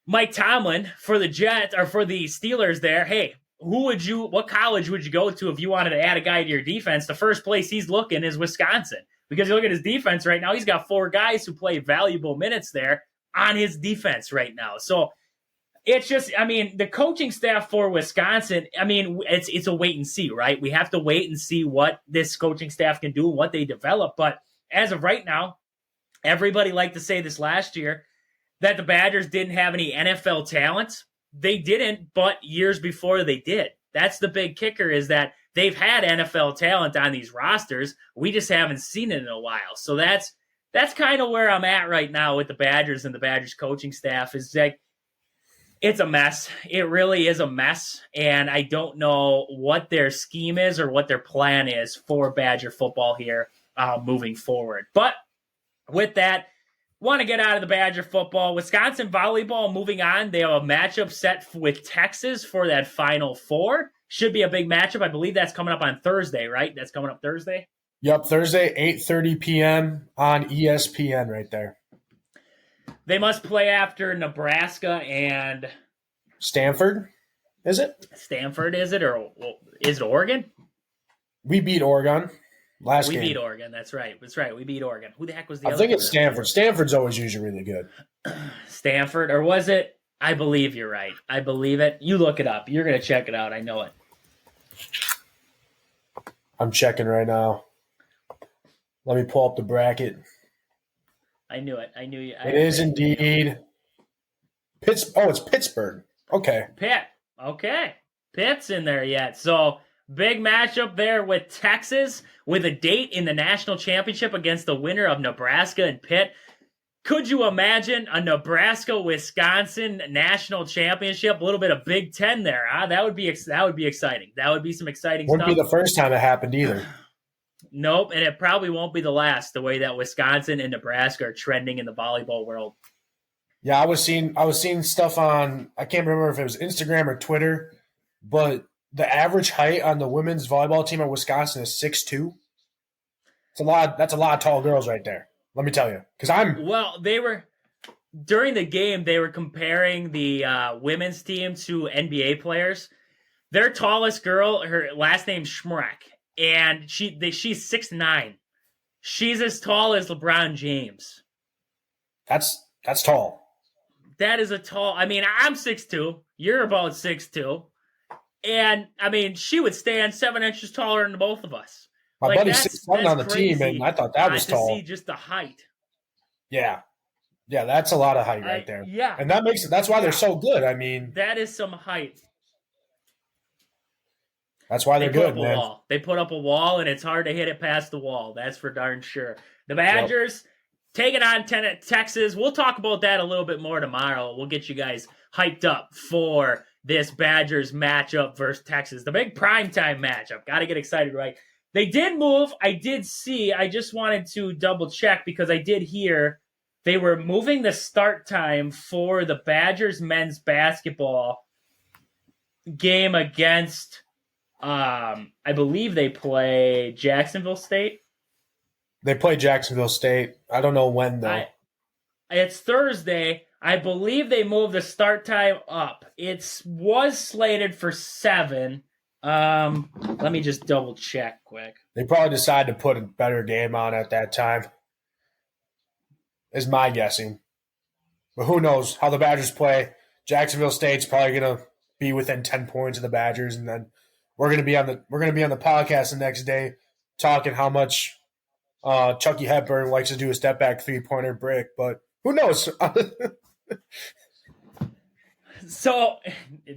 Mike Tomlin for the Jets or for the Steelers there, hey, what college would you go to if you wanted to add a guy to your defense? The first place he's looking is Wisconsin, because you look at his defense right now, he's got 4 guys who play valuable minutes there on his defense right now. So it's just, the coaching staff for Wisconsin, it's a wait and see, right? We have to wait and see what this coaching staff can do and what they develop. But as of right now, everybody liked to say this last year that the Badgers didn't have any NFL talent. They didn't, but years before they did. That's the big kicker, is that they've had NFL talent on these rosters. We just haven't seen it in a while. So that's kind of where I'm at right now with the Badgers and the Badgers coaching staff, is like, it's a mess. It really is a mess. And I don't know what their scheme is or what their plan is for Badger football here moving forward. But with that, want to get out of the Badger football. Wisconsin volleyball moving on. They have a matchup set with Texas for that Final Four. Should be a big matchup. I believe that's coming up on Thursday, right? That's coming up Thursday? Yep, Thursday, 8:30 p.m. on ESPN right there. They must play after Nebraska and Stanford, is it? Stanford, is it? Or is it Oregon? We beat Oregon last game. We beat Oregon. That's right. We beat Oregon. Who the heck was the other? I think it's Stanford. Stanford's always usually really good. Stanford, or was it? I believe you're right. I believe it. You look it up. You're going to check it out. I know it. I'm checking right now. Let me pull up the bracket. I knew it. I knew you. It is indeed. It's Pittsburgh. Okay. Pitt. Okay. Pitt's in there yet. So big matchup there with Texas with a date in the national championship against the winner of Nebraska and Pitt. Could you imagine a Nebraska-Wisconsin national championship? A little bit of Big Ten there, huh? That would be exciting. That would be some exciting Wouldn't stuff. be the first time it happened either. Nope, and it probably won't be the last. The way that Wisconsin and Nebraska are trending in the volleyball world. Yeah, I was seeing stuff on, I can't remember if it was Instagram or Twitter, but the average height on the women's volleyball team at Wisconsin is 6'2". That's a lot of tall girls right there. Let me tell you, Well, during the game, they were comparing the women's team to NBA players. Their tallest girl, her last name's Schmreck, and she's 6'9". She's as tall as LeBron James. That's tall. That is a tall. I mean, I'm 6'2". You're about 6'2". And, I mean, she would stand 7 inches taller than both of us. My buddy's 6'7" on the team, and I thought that was tall. To see just the height. Yeah, that's a lot of height right there. Yeah, and that's why they're so good. I mean, that is some height. That's why they're good, man. They put up a wall, and it's hard to hit it past the wall. That's for darn sure. The Badgers taking on Texas. We'll talk about that a little bit more tomorrow. We'll get you guys hyped up for this Badgers matchup versus Texas. The big primetime matchup. Got to get excited, right? They did move. I did see. I just wanted to double check because I did hear they were moving the start time for the Badgers men's basketball game against, I believe they play Jacksonville State. They play Jacksonville State. I don't know when, though. It's Thursday. I believe they moved the start time up. It was slated for 7. Let me just double check quick. They probably decided to put a better game on at that time, is my guessing. But who knows how the Badgers play. Jacksonville State's probably going to be within 10 points of the Badgers, and then we're going to be on the podcast the next day talking how much Chucky Hepburn likes to do a step back 3-pointer brick, but who knows? So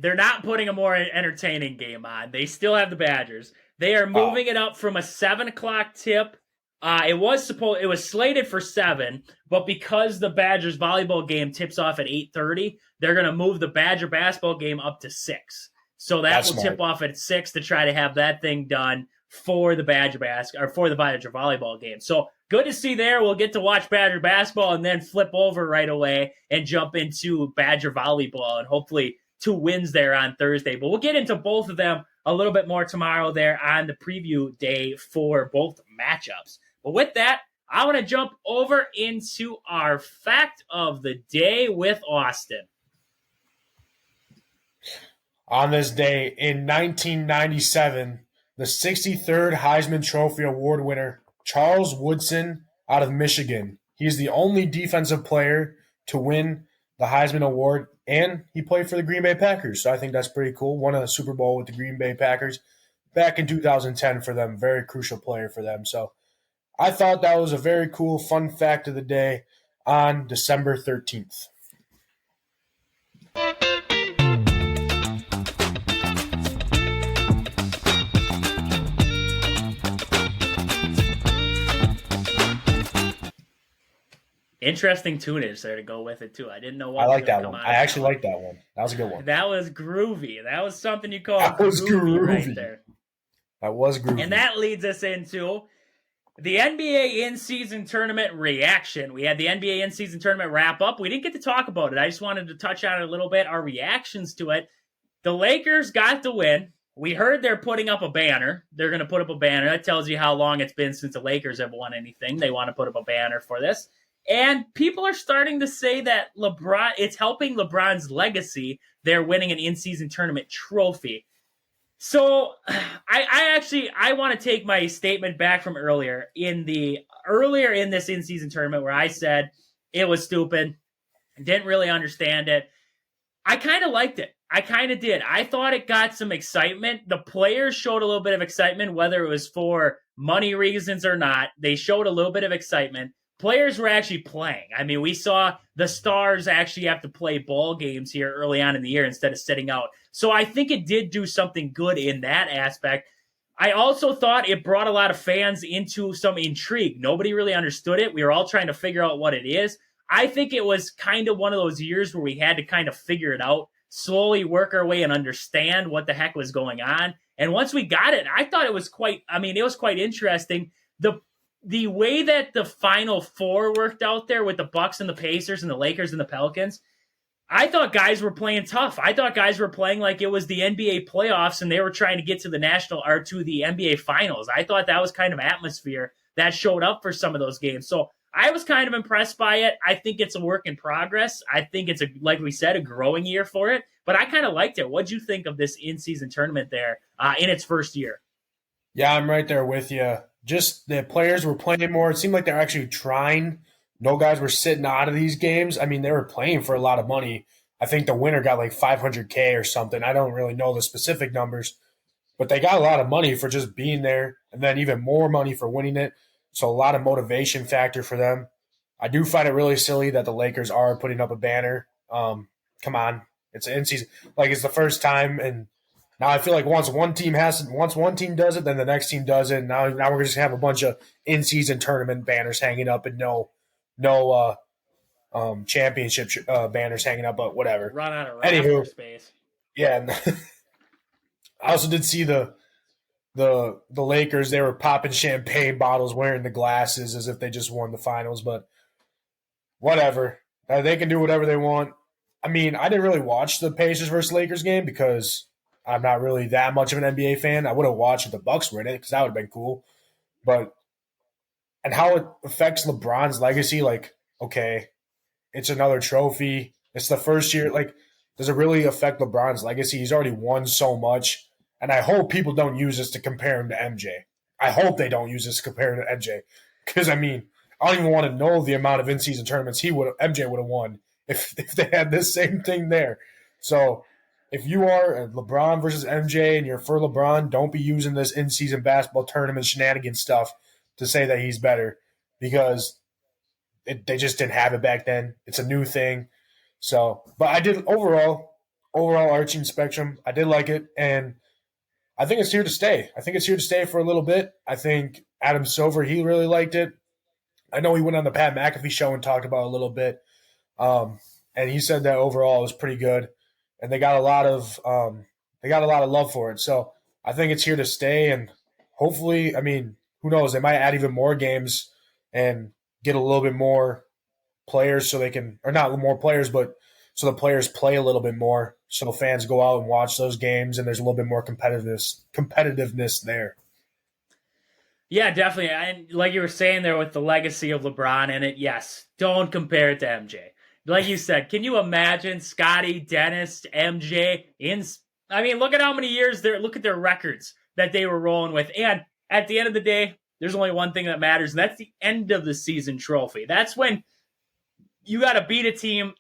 they're not putting a more entertaining game on. They still have the Badgers. They are moving it up from a 7:00 tip. It was slated for 7, but because the Badgers volleyball game tips off at 8:30, they're going to move the Badger basketball game up to 6. So that will tip off at 6 to try to have that thing done for the Badger volleyball game. So good to see there. We'll get to watch Badger basketball and then flip over right away and jump into Badger volleyball and hopefully 2 wins there on Thursday. But we'll get into both of them a little bit more tomorrow there on the preview day for both matchups. But with that, I want to jump over into our fact of the day with Austin. On this day in 1997, the 63rd Heisman Trophy Award winner, Charles Woodson out of Michigan. He's the only defensive player to win the Heisman Award, and he played for the Green Bay Packers, so I think that's pretty cool. Won a Super Bowl with the Green Bay Packers back in 2010 for them. Very crucial player for them. So I thought that was a very cool, fun fact of the day on December 13th. Interesting tunage there to go with it, too. I didn't know what I like that one. I actually like that one. That was a good one. That was groovy. That was something you call groovy right there. That was groovy. And that leads us into the NBA in-season tournament reaction. We had the NBA in-season tournament wrap up. We didn't get to talk about it. I just wanted to touch on it a little bit, our reactions to it. The Lakers got the win. We heard they're putting up a banner. They're going to put up a banner. That tells you how long it's been since the Lakers have won anything. They want to put up a banner for this. And people are starting to say that it's helping LeBron's legacy. They're winning an in-season tournament trophy. So I want to take my statement back from earlier in this in-season tournament where I said it was stupid, didn't really understand it. I kind of liked it. I kind of did. I thought it got some excitement. The players showed a little bit of excitement, whether it was for money reasons or not. They showed a little bit of excitement. players were actually playing. I mean, we saw the Stars actually have to play ball games here early on in the year instead of sitting out. So I think it did do something good in that aspect. I also thought it brought a lot of fans into some intrigue. Nobody really understood it. We were all trying to figure out what it is. I think it was kind of one of those years where we had to kind of figure it out, slowly work our way and understand what the heck was going on. And once we got it, I thought it was quite interesting. The way that the Final Four worked out there with the Bucks and the Pacers and the Lakers and the Pelicans, I thought guys were playing tough. I thought guys were playing like it was the NBA playoffs and they were trying to get to the NBA finals. I thought that was kind of atmosphere that showed up for some of those games. So I was kind of impressed by it. I think it's a work in progress. I think it's, like we said, a growing year for it. But I kind of liked it. What'd you think of this in-season tournament there in its first year? Yeah, I'm right there with you. Just the players were playing more. It seemed like they're actually trying. No guys were sitting out of these games. I mean, they were playing for a lot of money. I think the winner got like $500K or something. I don't really know the specific numbers, but they got a lot of money for just being there, and then even more money for winning it. So a lot of motivation factor for them. I do find it really silly that the Lakers are putting up a banner. Come on, it's an in season. Like, it's the first time, and now I feel like once one team does it, then the next team does it. And now we're just gonna have a bunch of in season tournament banners hanging up and no championship banners hanging up, but whatever. Run out of Anywho, space. Yeah. I also did see the Lakers. They were popping champagne bottles, wearing the glasses as if they just won the finals. But whatever, they can do whatever they want. I mean, I didn't really watch the Pacers versus Lakers game because I'm not really that much of an NBA fan. I would have watched if the Bucks were in it because that would have been cool. But and how it affects LeBron's legacy, like, okay, it's another trophy. It's the first year. Like, does it really affect LeBron's legacy? He's already won so much. And I hope people don't use this to compare him to MJ. I hope they don't use this to compare him to MJ. Because, I mean, I don't even want to know the amount of in-season tournaments MJ would have won if they had this same thing there. So if you are LeBron versus MJ and you're for LeBron, don't be using this in-season basketball tournament shenanigans stuff to say that he's better, because they just didn't have it back then. It's a new thing. So, but I did overall arching spectrum, I did like it, and I think it's here to stay. I think it's here to stay for a little bit. I think Adam Silver, he really liked it. I know he went on the Pat McAfee show and talked about it a little bit, and he said that overall it was pretty good, and they got a lot of love for it. So I think it's here to stay, and hopefully, I mean, who knows? They might add even more games and get a little bit more players so they can, or not more players, but so the players play a little bit more, so fans go out and watch those games, and there's a little bit more competitiveness there. Yeah, definitely. And like you were saying there with the legacy of LeBron in it, yes, don't compare it to MJ. Like you said, can you imagine Scottie, Dennis, MJ I mean, look at how many years look at their records that they were rolling with. And at the end of the day, there's only one thing that matters, and that's the end of the season trophy. That's when you got to beat a team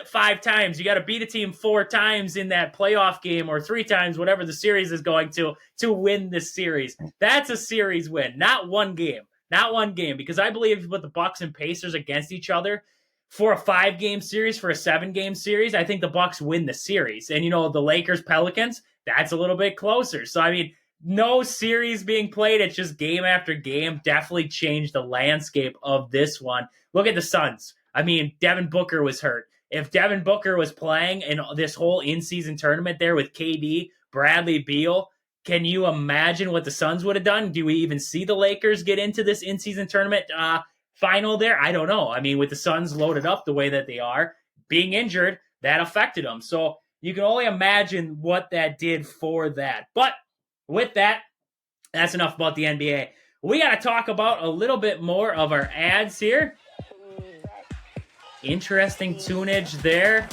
5 times. You got to beat a team 4 times in that playoff game, or 3 times, whatever the series is going to win this series. That's a series win, not one game. Not one game, because I believe if you put the Bucks and Pacers against each other for a 5-game series, for a 7-game series, I think the Bucks win the series. And, the Lakers, Pelicans, that's a little bit closer. So, I mean, no series being played. It's just game after game. Definitely changed the landscape of this one. Look at the Suns. I mean, Devin Booker was hurt. If Devin Booker was playing in this whole in-season tournament there with KD, Bradley Beal, can you imagine what the Suns would have done? Do we even see the Lakers get into this in-season tournament final there? I don't know. I mean, with the Suns loaded up the way that they are, being injured, that affected them. So you can only imagine what that did for that. But with that, that's enough about the NBA. We got to talk about a little bit more of our ads here. Interesting tunage there.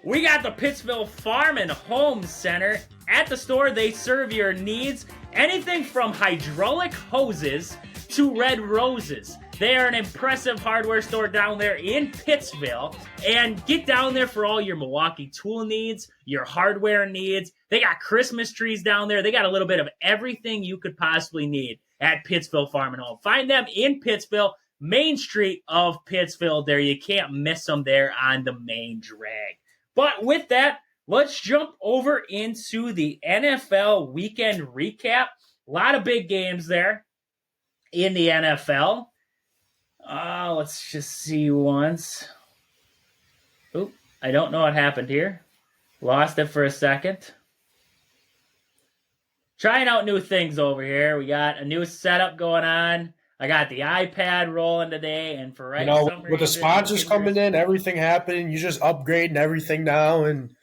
We got the Pittsville Farm and Home Center. At the store, they serve your needs. Anything from hydraulic hoses to red roses. They are an impressive hardware store down there in Pittsville. And get down there for all your Milwaukee tool needs, your hardware needs. They got Christmas trees down there. They got a little bit of everything you could possibly need at Pittsville Farm and Home. Find them in Pittsville, Main Street of Pittsville there. You can't miss them there on the main drag. But with that, let's jump over into the NFL weekend recap. A lot of big games there in the NFL. Let's just see once. Oop, I don't know what happened here. Lost it for a second. Trying out new things over here. We got a new setup going on. I got the iPad rolling today, and for right now, with the sponsors coming in, everything happening, you're just upgrading everything now, and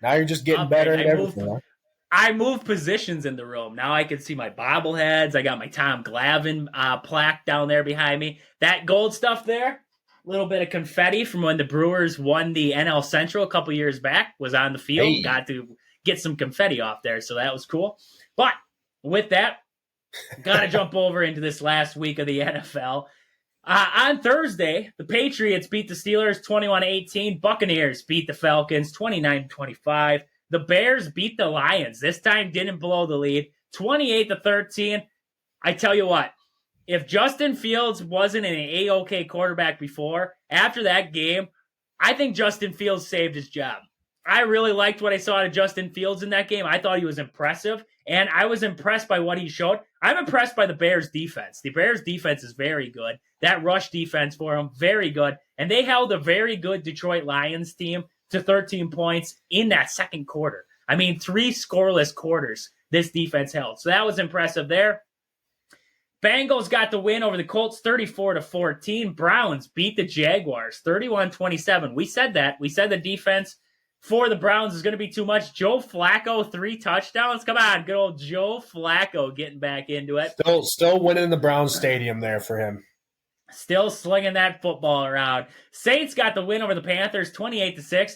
now you're just getting better at everything. I moved positions in the room. Now I can see my bobbleheads. I got my Tom Glavine plaque down there behind me. That gold stuff there, a little bit of confetti from when the Brewers won the NL Central a couple years back, was on the field. Hey. Got to get some confetti off there, so that was cool. But with that, got to jump over into this last week of the NFL. On Thursday, the Patriots beat the Steelers 21-18. Buccaneers beat the Falcons 29-25. The Bears beat the Lions. This time didn't blow the lead, 28-13. I tell you what, if Justin Fields wasn't an A-OK quarterback before, after that game, I think Justin Fields saved his job. I really liked what I saw of Justin Fields in that game. I thought he was impressive, and I was impressed by what he showed. I'm impressed by the Bears' defense. The Bears' defense is very good. That rush defense for them, very good. And they held a very good Detroit Lions team to 13 points in that second quarter. I mean, 3 scoreless quarters this defense held. So that was impressive there. Bengals got the win over the Colts 34-14. Browns beat the Jaguars 31-27. We said that. We said the defense for the Browns is going to be too much. Joe Flacco, 3 touchdowns. Come on, good old Joe Flacco getting back into it. Still winning the Browns stadium there for him. Still slinging that football around. Saints got the win over the Panthers 28-6.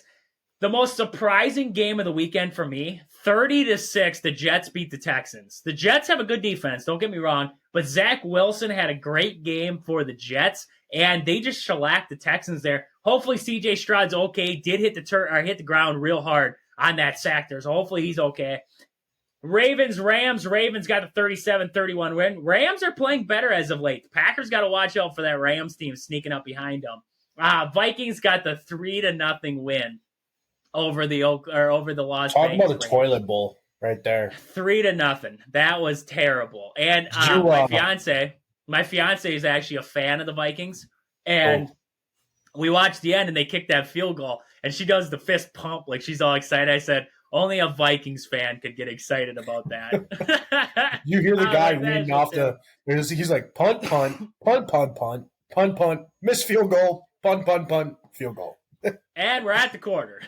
The most surprising game of the weekend for me, 30-6, the Jets beat the Texans. The Jets have a good defense, don't get me wrong, but Zach Wilson had a great game for the Jets, and they just shellacked the Texans there. Hopefully C.J. Stroud's okay. Did hit the ground real hard on that sack there, so hopefully he's okay. Rams got the 37-31 win. Rams are playing better as of late. The Packers got to watch out for that Rams team sneaking up behind them. Vikings got the 3-0 win over the Las Vegas. Talk about the toilet bowl right there. 3-0. That was terrible. And my fiance is actually a fan of the Vikings, and we watched the end, and they kicked that field goal, and she does the fist pump like she's all excited. I said, only a Vikings fan could get excited about that. You hear the guy reading off he's like, punt, punt, punt, punt, punt, punt, punt, miss field goal, punt, punt, punt, field goal. And we're at the quarter.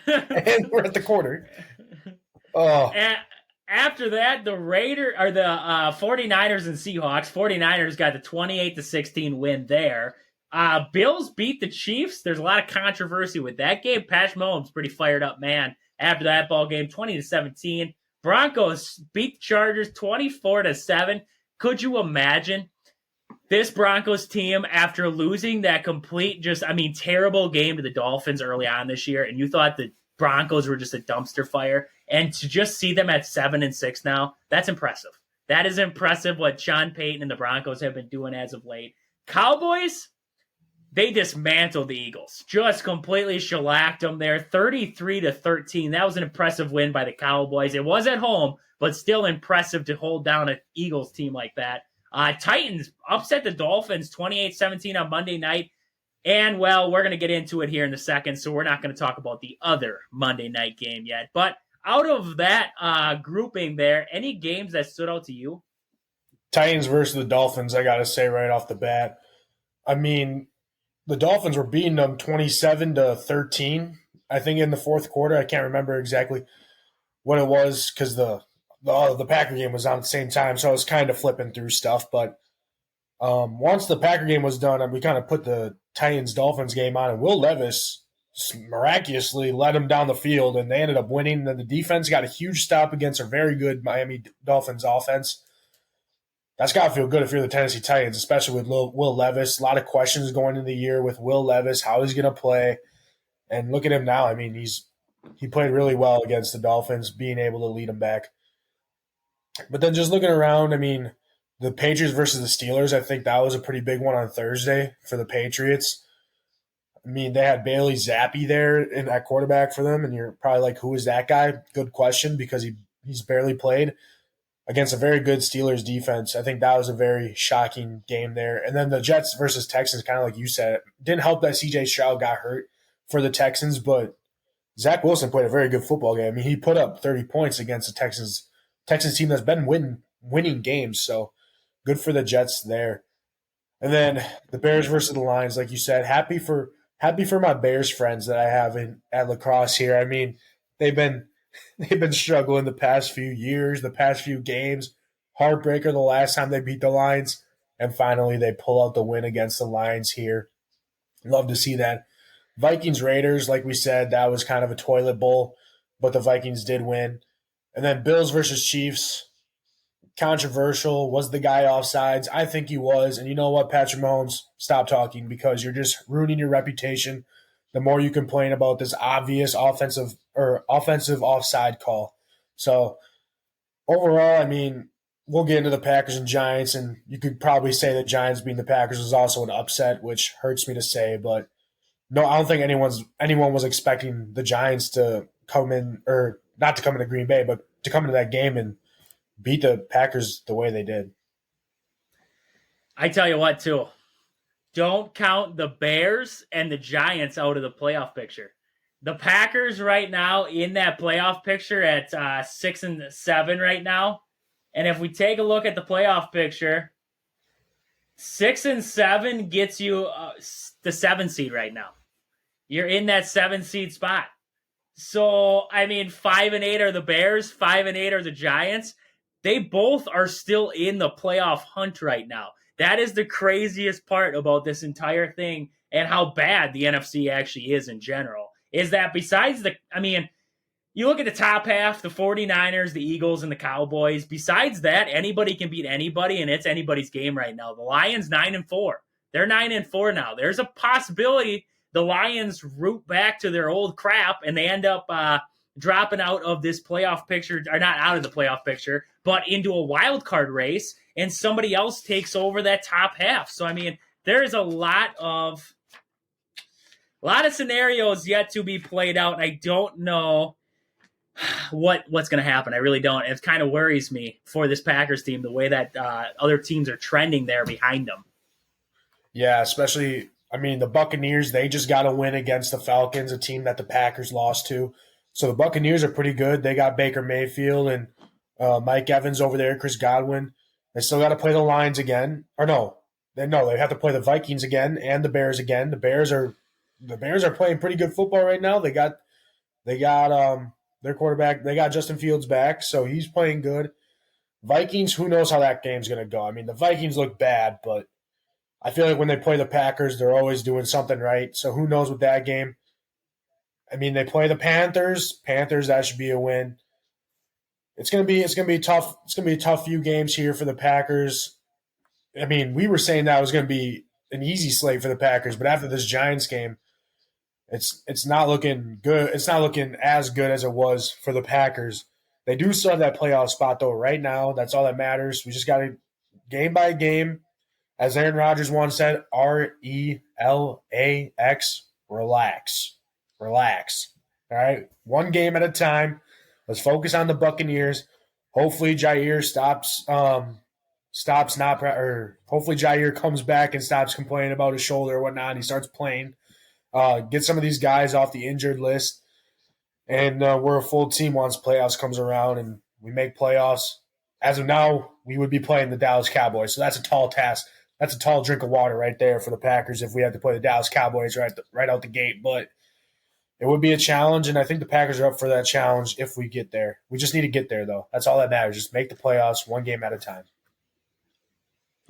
Oh. And after that, the 49ers and Seahawks. 49ers got the 28-16 win there. Bills beat the Chiefs. There's a lot of controversy with that game. Pat Mahomes, pretty fired up man. After that ball game, 20-17. Broncos beat the Chargers 24-7. Could you imagine this Broncos team after losing that terrible game to the Dolphins early on this year, and you thought the Broncos were just a dumpster fire, and to just see them at 7-6 now, that's impressive. That is impressive what Sean Payton and the Broncos have been doing as of late. Cowboys, they dismantled the Eagles. Just completely shellacked them there, 33-13. That was an impressive win by the Cowboys. It was at home, but still impressive to hold down an Eagles team like that. Titans upset the Dolphins 28-17 on Monday night. And, well, we're going to get into it here in a second, so we're not going to talk about the other Monday night game yet. But out of that grouping there, any games that stood out to you? Titans versus the Dolphins, I got to say right off the bat. I mean, the Dolphins were beating them 27-13, I think, in the fourth quarter. I can't remember exactly what it was because the Packer game was on at the same time, so I was kind of flipping through stuff. But once the Packer game was done, we kind of put the Titans-Dolphins game on, and Will Levis miraculously led them down the field, and they ended up winning. Then the defense got a huge stop against a very good Miami Dolphins offense. That's got to feel good if you're the Tennessee Titans, especially with Will Levis. A lot of questions going into the year with Will Levis, how he's going to play. And look at him now. I mean, he played really well against the Dolphins, being able to lead them back. But then just looking around, I mean, the Patriots versus the Steelers, I think that was a pretty big one on Thursday for the Patriots. I mean, they had Bailey Zappi there in at quarterback for them, and you're probably like, who is that guy? Good question, because he's barely played against a very good Steelers defense. I think that was a very shocking game there. And then the Jets versus Texans, kind of like you said, it didn't help that CJ Stroud got hurt for the Texans, but Zach Wilson played a very good football game. I mean, he put up 30 points against the Texans team that's been winning games. So good for the Jets there. And then the Bears versus the Lions, like you said, happy for my Bears friends that I have at lacrosse here. I mean, they've been struggling the past few years, the past few games. Heartbreaker the last time they beat the Lions, and finally they pull out the win against the Lions here. Love to see that. Vikings Raiders, like we said, that was kind of a toilet bowl, but the Vikings did win. And then Bills versus Chiefs, controversial. Was the guy offsides? I think he was. And you know what, Patrick Mahomes, stop talking, because you're just ruining your reputation the more you complain about this obvious offensive offside call. So overall, I mean, we'll get into the Packers and Giants, and you could probably say the Giants beating the Packers was also an upset, which hurts me to say, but no, I don't think anyone was expecting the Giants to come in, or not to come into Green Bay, but to come into that game and beat the Packers the way they did. I tell you what, too. Don't count the Bears and the Giants out of the playoff picture. The Packers right now in that playoff picture at 6-7 right now. And if we take a look at the playoff picture, 6-7 gets you the 7 seed right now. You're in that 7 seed spot. So, I mean, 5-8 are the Bears, 5-8 are the Giants. They both are still in the playoff hunt right now. That is the craziest part about this entire thing, and how bad the NFC actually is in general, is that besides you look at the top half, the 49ers, the Eagles, and the Cowboys. Besides that, anybody can beat anybody, and it's anybody's game right now. The Lions, 9-4. They're 9-4 now. There's a possibility the Lions root back to their old crap, and they end up dropping out of this playoff picture, or not out of the playoff picture, but into a wild card race, and somebody else takes over that top half. So, I mean, there is a lot of scenarios yet to be played out, and I don't know what's going to happen. I really don't. It kind of worries me for this Packers team, the way that other teams are trending there behind them. Yeah, especially, I mean, the Buccaneers, they just got a win against the Falcons, a team that the Packers lost to. So the Buccaneers are pretty good. They got Baker Mayfield and Mike Evans over there, Chris Godwin. They still got to play the Lions again. Or no, they have to play the Vikings again and the Bears again. The Bears are playing pretty good football right now. They got their quarterback. They got Justin Fields back, so he's playing good. Vikings, who knows how that game's going to go. I mean, the Vikings look bad, but I feel like when they play the Packers, they're always doing something right. So who knows with that game. I mean, they play the Panthers. Panthers, that should be a win. It's gonna be tough. It's gonna be a tough few games here for the Packers. I mean, we were saying that it was gonna be an easy slate for the Packers, but after this Giants game, it's not looking good. It's not looking as good as it was for the Packers. They do still have that playoff spot though. Right now, that's all that matters. We just got to game by game, as Aaron Rodgers once said, RELAX, relax. All right, one game at a time. Let's focus on the Buccaneers. Hopefully Jair hopefully Jair comes back and stops complaining about his shoulder or whatnot, and he starts playing. Get some of these guys off the injured list, and we're a full team once playoffs comes around and we make playoffs. As of now, we would be playing the Dallas Cowboys, so that's a tall task. That's a tall drink of water right there for the Packers if we had to play the Dallas Cowboys right out the gate, but it would be a challenge, and I think the Packers are up for that challenge if we get there. We just need to get there, though. That's all that matters. Just make the playoffs one game at a time.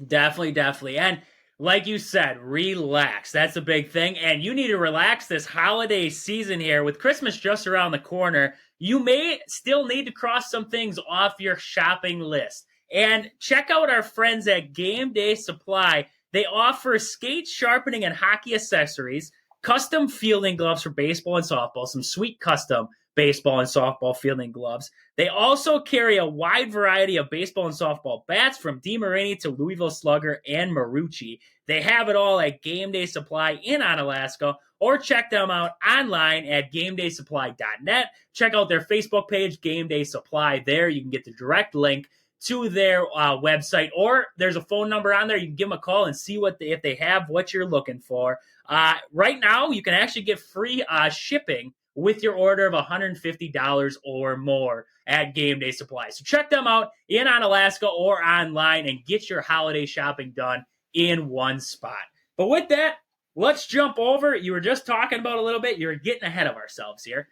Definitely. And like you said, relax. That's the big thing. And you need to relax this holiday season here. With Christmas just around the corner, you may still need to cross some things off your shopping list. And check out our friends at Game Day Supply. They offer skate sharpening and hockey accessories, custom fielding gloves for baseball and softball, some sweet custom baseball and softball fielding gloves. They also carry a wide variety of baseball and softball bats from DeMarini to Louisville Slugger and Marucci. They have it all at Game Day Supply in Onalaska, or check them out online at GameDaySupply.net. Check out their Facebook page, Game Day Supply. There you can get the direct link to their website, or there's a phone number on there. You can give them a call and see if they have what you're looking for. Right now, you can actually get free shipping with your order of $150 or more at Game Day Supply. So check them out in Onalaska or online and get your holiday shopping done in one spot. But with that, let's jump over. You were just talking about a little bit. You're getting ahead of ourselves here.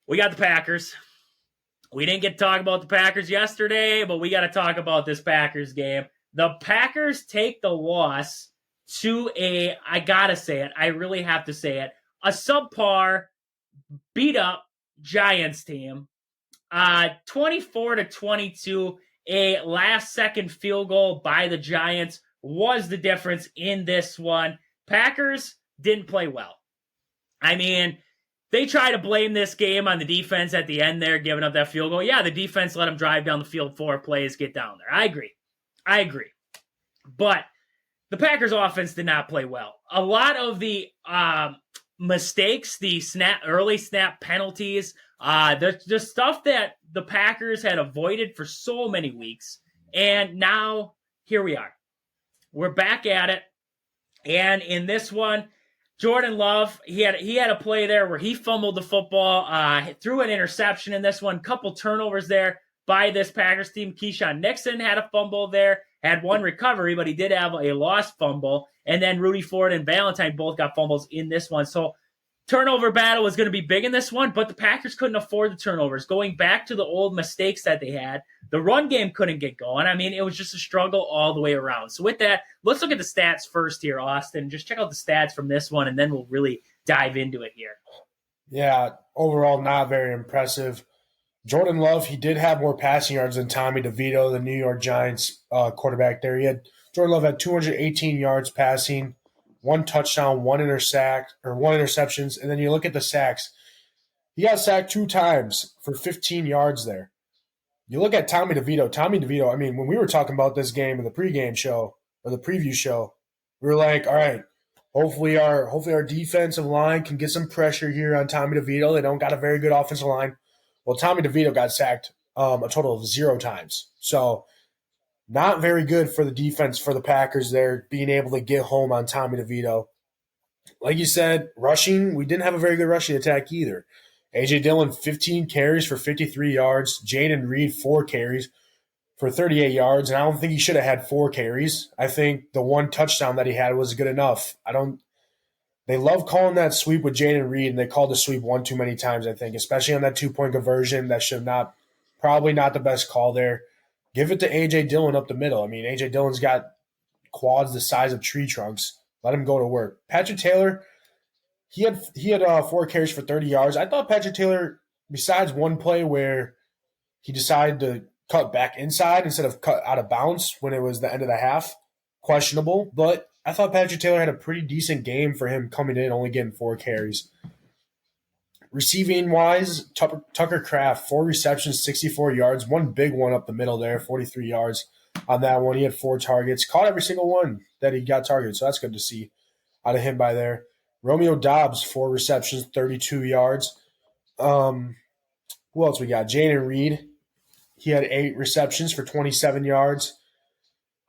We got the Packers. We didn't get to talk about the Packers yesterday, but we got to talk about this Packers game. The Packers take the loss to I got to say it, I really have to say it, a subpar, beat-up Giants team. 24-22, a last-second field goal by the Giants was the difference in this one. Packers didn't play well. I mean, they try to blame this game on the defense at the end there, giving up that field goal. Yeah, the defense let them drive down the field 4 plays, get down there. I agree. But the Packers offense did not play well. A lot of the mistakes, the early snap penalties, the stuff that the Packers had avoided for so many weeks. And now, here we are. We're back at it. And in this one, Jordan Love, he had a play there where he fumbled the football, threw an interception in this one, couple turnovers there by this Packers team. Keyshawn Nixon had a fumble there, had one recovery, but he did have a lost fumble. And then Rudy Ford and Valentine both got fumbles in this one. So turnover battle was going to be big in this one, but the Packers couldn't afford the turnovers. Going back to the old mistakes that they had, the run game couldn't get going. I mean, it was just a struggle all the way around. So with that, let's look at the stats first here, Austin. Just check out the stats from this one, and then we'll really dive into it here. Yeah, overall not very impressive. Jordan Love, he did have more passing yards than Tommy DeVito, the New York Giants quarterback there. Jordan Love had 218 yards passing, 1 touchdown, 1 interceptions, and then you look at the sacks. He got sacked 2 times for 15 yards there. You look at Tommy DeVito, I mean, when we were talking about this game in the pregame show or the preview show, we were like, all right, hopefully our defensive line can get some pressure here on Tommy DeVito. They don't got a very good offensive line. Well, Tommy DeVito got sacked a total of 0 times. So not very good for the defense for the Packers there, being able to get home on Tommy DeVito. Like you said, rushing, we didn't have a very good rushing attack either. A.J. Dillon, 15 carries for 53 yards. Jayden Reed, 4 carries for 38 yards. And I don't think he should have had 4 carries. I think the 1 touchdown that he had was good enough. They love calling that sweep with Jayden Reed, and they called the sweep one too many times, I think, especially on that 2-point conversion. That should probably not the best call there. Give it to A.J. Dillon up the middle. I mean, A.J. Dillon's got quads the size of tree trunks. Let him go to work. Patrick Taylor, he had 4 carries for 30 yards. I thought Patrick Taylor, besides one play where he decided to cut back inside instead of cut out of bounds when it was the end of the half, questionable. But I thought Patrick Taylor had a pretty decent game for him coming in, only getting 4 carries. Receiving-wise, Tucker Kraft, 4 receptions, 64 yards, 1 big one up the middle there, 43 yards on that one. He had 4 targets, caught every single one that he got targeted, so that's good to see out of him by there. Romeo Doubs, 4 receptions, 32 yards. Who else we got? Jayden Reed, he had 8 receptions for 27 yards.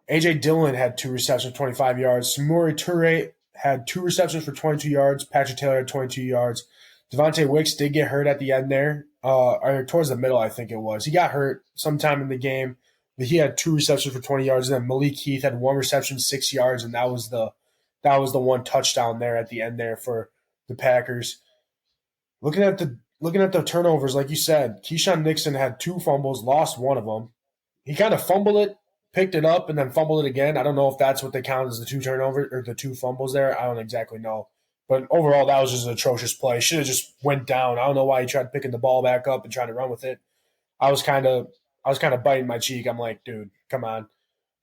A.J. Dillon had 2 receptions for 25 yards. Samori Toure had 2 receptions for 22 yards. Patrick Taylor had 22 yards. Devontae Wicks did get hurt at the end there, or towards the middle, I think it was. He got hurt sometime in the game, but he had 2 receptions for 20 yards. And then Malik Heath had 1 reception, 6 yards, and that was the 1 touchdown there at the end there for the Packers. Looking at the turnovers, like you said, Keyshawn Nixon had 2 fumbles, lost 1 of them. He kind of fumbled it, picked it up, and then fumbled it again. I don't know if that's what they count as the 2 turnovers or the 2 fumbles there. I don't exactly know. But overall, that was just an atrocious play. Should have just went down. I don't know why he tried picking the ball back up and trying to run with it. I was kind of biting my cheek. I'm like, dude, come on.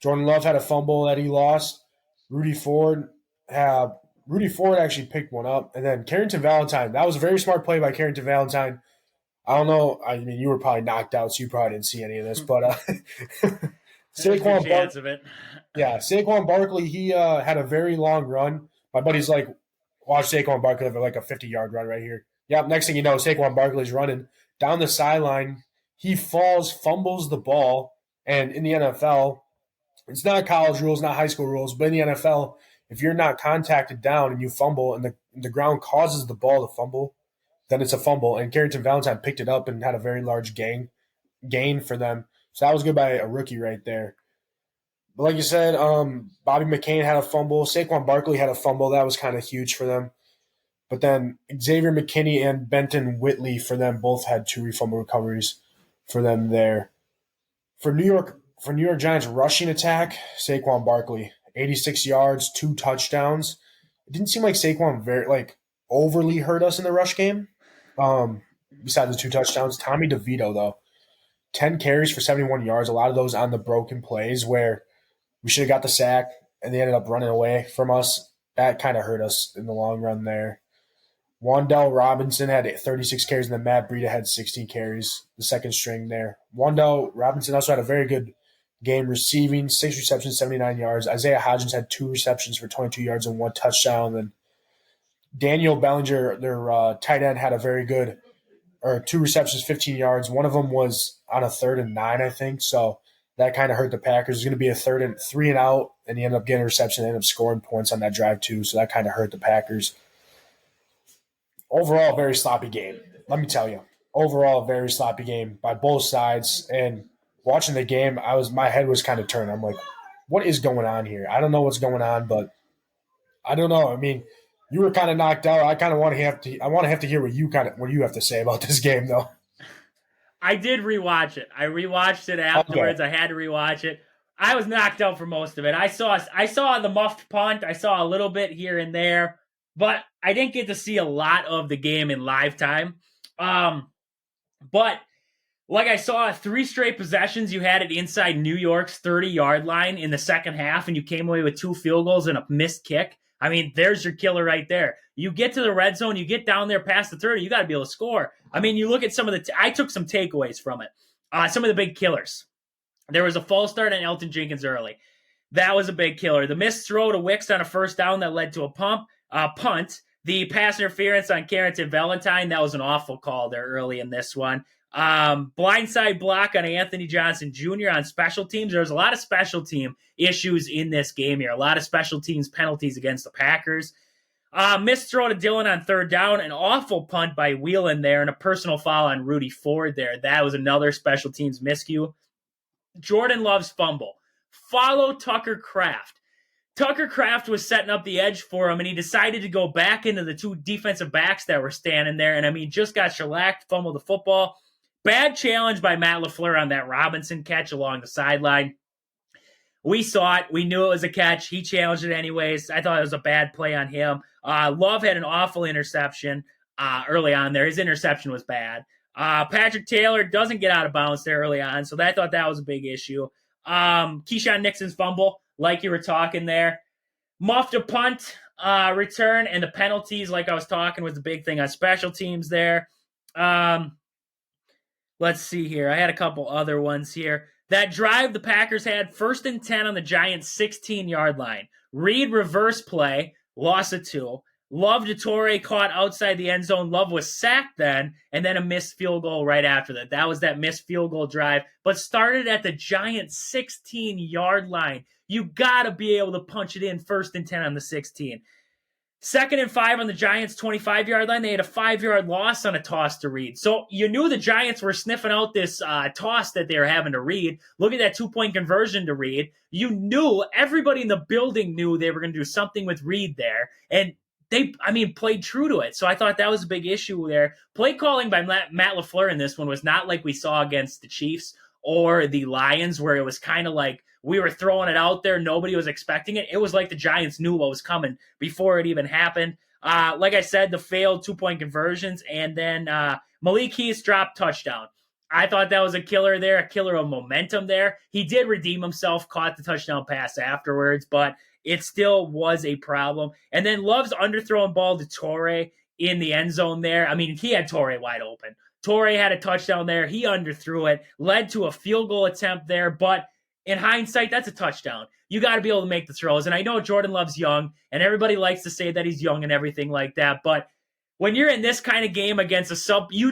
Jordan Love had a fumble that he lost. Rudy Ford actually picked one up. And then Carrington Valentine. That was a very smart play by Carrington Valentine. I don't know. I mean, you were probably knocked out, so you probably didn't see any of this. But There's a good Saquon chance Barkley, of it. yeah, Saquon Barkley, he had a very long run. My buddy's like, watch Saquon Barkley have like a 50-yard run right here. Yep. Next thing you know, Saquon Barkley's running down the sideline. He falls, fumbles the ball, and in the NFL, it's not college rules, not high school rules, but in the NFL, if you're not contacted down and you fumble and the ground causes the ball to fumble, then it's a fumble. And Carrington Valentine picked it up and had a very large gain for them. So that was good by a rookie right there. But like you said, Bobby McCain had a fumble. Saquon Barkley had a fumble. That was kind of huge for them. But then Xavier McKinney and Benton Whitley for them both had 2 fumble recoveries for them there. For New York Giants rushing attack, Saquon Barkley, 86 yards, 2 touchdowns. It didn't seem like Saquon very overly hurt us in the rush game. Besides the 2 touchdowns, Tommy DeVito though, 10 carries for 71 yards. A lot of those on the broken plays where we should have got the sack and they ended up running away from us. That kind of hurt us in the long run there. Wan'Dale Robinson had 36 carries, and then Matt Breida had 16 carries, the second string there. Wan'Dale Robinson also had a very good game receiving, 6 receptions, 79 yards. Isaiah Hodgins had 2 receptions for 22 yards and 1 touchdown. And Daniel Bellinger, their tight end, had a very good, 2 receptions, 15 yards. One of them was on a 3rd and 9, I think. So that kind of hurt the Packers. It was going to be a 3rd and 3 and out, and he ended up getting a reception and ended up scoring points on that drive too. So that kind of hurt the Packers. Overall, very sloppy game. Let me tell you. Overall, very sloppy game by both sides. And watching the game, my head was kind of turned. I'm like, what is going on here? I don't know what's going on, but I don't know. I mean, you were kind of knocked out. I kind of want to have to hear what you have to say about this game, though. I did rewatch it. I rewatched it afterwards. Okay. I had to rewatch it. I was knocked out for most of it. I saw the muffed punt. I saw a little bit here and there, but I didn't get to see a lot of the game in live time. But like I saw 3 straight possessions. You had it inside New York's 30-yard line in the second half, and you came away with 2 field goals and a missed kick. I mean, there's your killer right there. You get to the red zone, you get down there past the 30, you got to be able to score. I mean, you look at some of I took some takeaways from it. Some of the big killers. There was a false start on Elgton Jenkins early. That was a big killer. The missed throw to Wicks on a first down that led to a punt. The pass interference on Carrington Valentine, that was an awful call there early in this one. Blindside block on Anthony Johnson Jr. on special teams. There's a lot of special team issues in this game here. A lot of special teams penalties against the Packers. Missed throw to Dillon on 3rd down. An awful punt by Whelan there and a personal foul on Rudy Ford there. That was another special teams miscue. Jordan Love's fumble. Follow Tucker Kraft. Tucker Kraft was setting up the edge for him, and he decided to go back into the 2 defensive backs that were standing there. And, I mean, just got shellacked, fumbled the football. Bad challenge by Matt LaFleur on that Robinson catch along the sideline. We saw it. We knew it was a catch. He challenged it anyways. I thought it was a bad play on him. Love had an awful interception early on there. His interception was bad. Patrick Taylor doesn't get out of bounds there early on, so I thought that was a big issue. Keyshawn Nixon's fumble, like you were talking there. Muffed a punt return, and the penalties, like I was talking, was the big thing on special teams there. Let's see here. I had a couple other ones here. That drive the Packers had 1st and 10 on the Giants' 16-yard line. Reed reverse play, loss of 2. Love DeTore caught outside the end zone. Love was sacked then, and then a missed field goal right after that. That was that missed field goal drive, but started at the Giants' 16-yard line. You got to be able to punch it in 1st and 10 on the 16. 2nd and 5 on the Giants' 25-yard line. They had a 5-yard loss on a toss to Reed. So you knew the Giants were sniffing out this toss that they were having to Reed. Look at that 2-point conversion to Reed. You knew, everybody in the building knew they were going to do something with Reed there. And they, played true to it. So I thought that was a big issue there. Play calling by Matt LaFleur in this one was not like we saw against the Chiefs or the Lions, where it was kind of like we were throwing it out there. Nobody was expecting it. It was like the Giants knew what was coming before it even happened. Like I said, the failed 2-point conversions, and then Malik Heath dropped touchdown. I thought that was a killer there, a killer of momentum there. He did redeem himself, caught the touchdown pass afterwards, but it still was a problem. And then Love's underthrown ball to Torrey in the end zone there. He had Torrey wide open. Torrey had a touchdown there. He underthrew it, led to a field goal attempt there. But in hindsight, that's a touchdown. You got to be able to make the throws. And I know Jordan Love's young, and everybody likes to say that he's young and everything like that. But when you're in this kind of game against a sub, you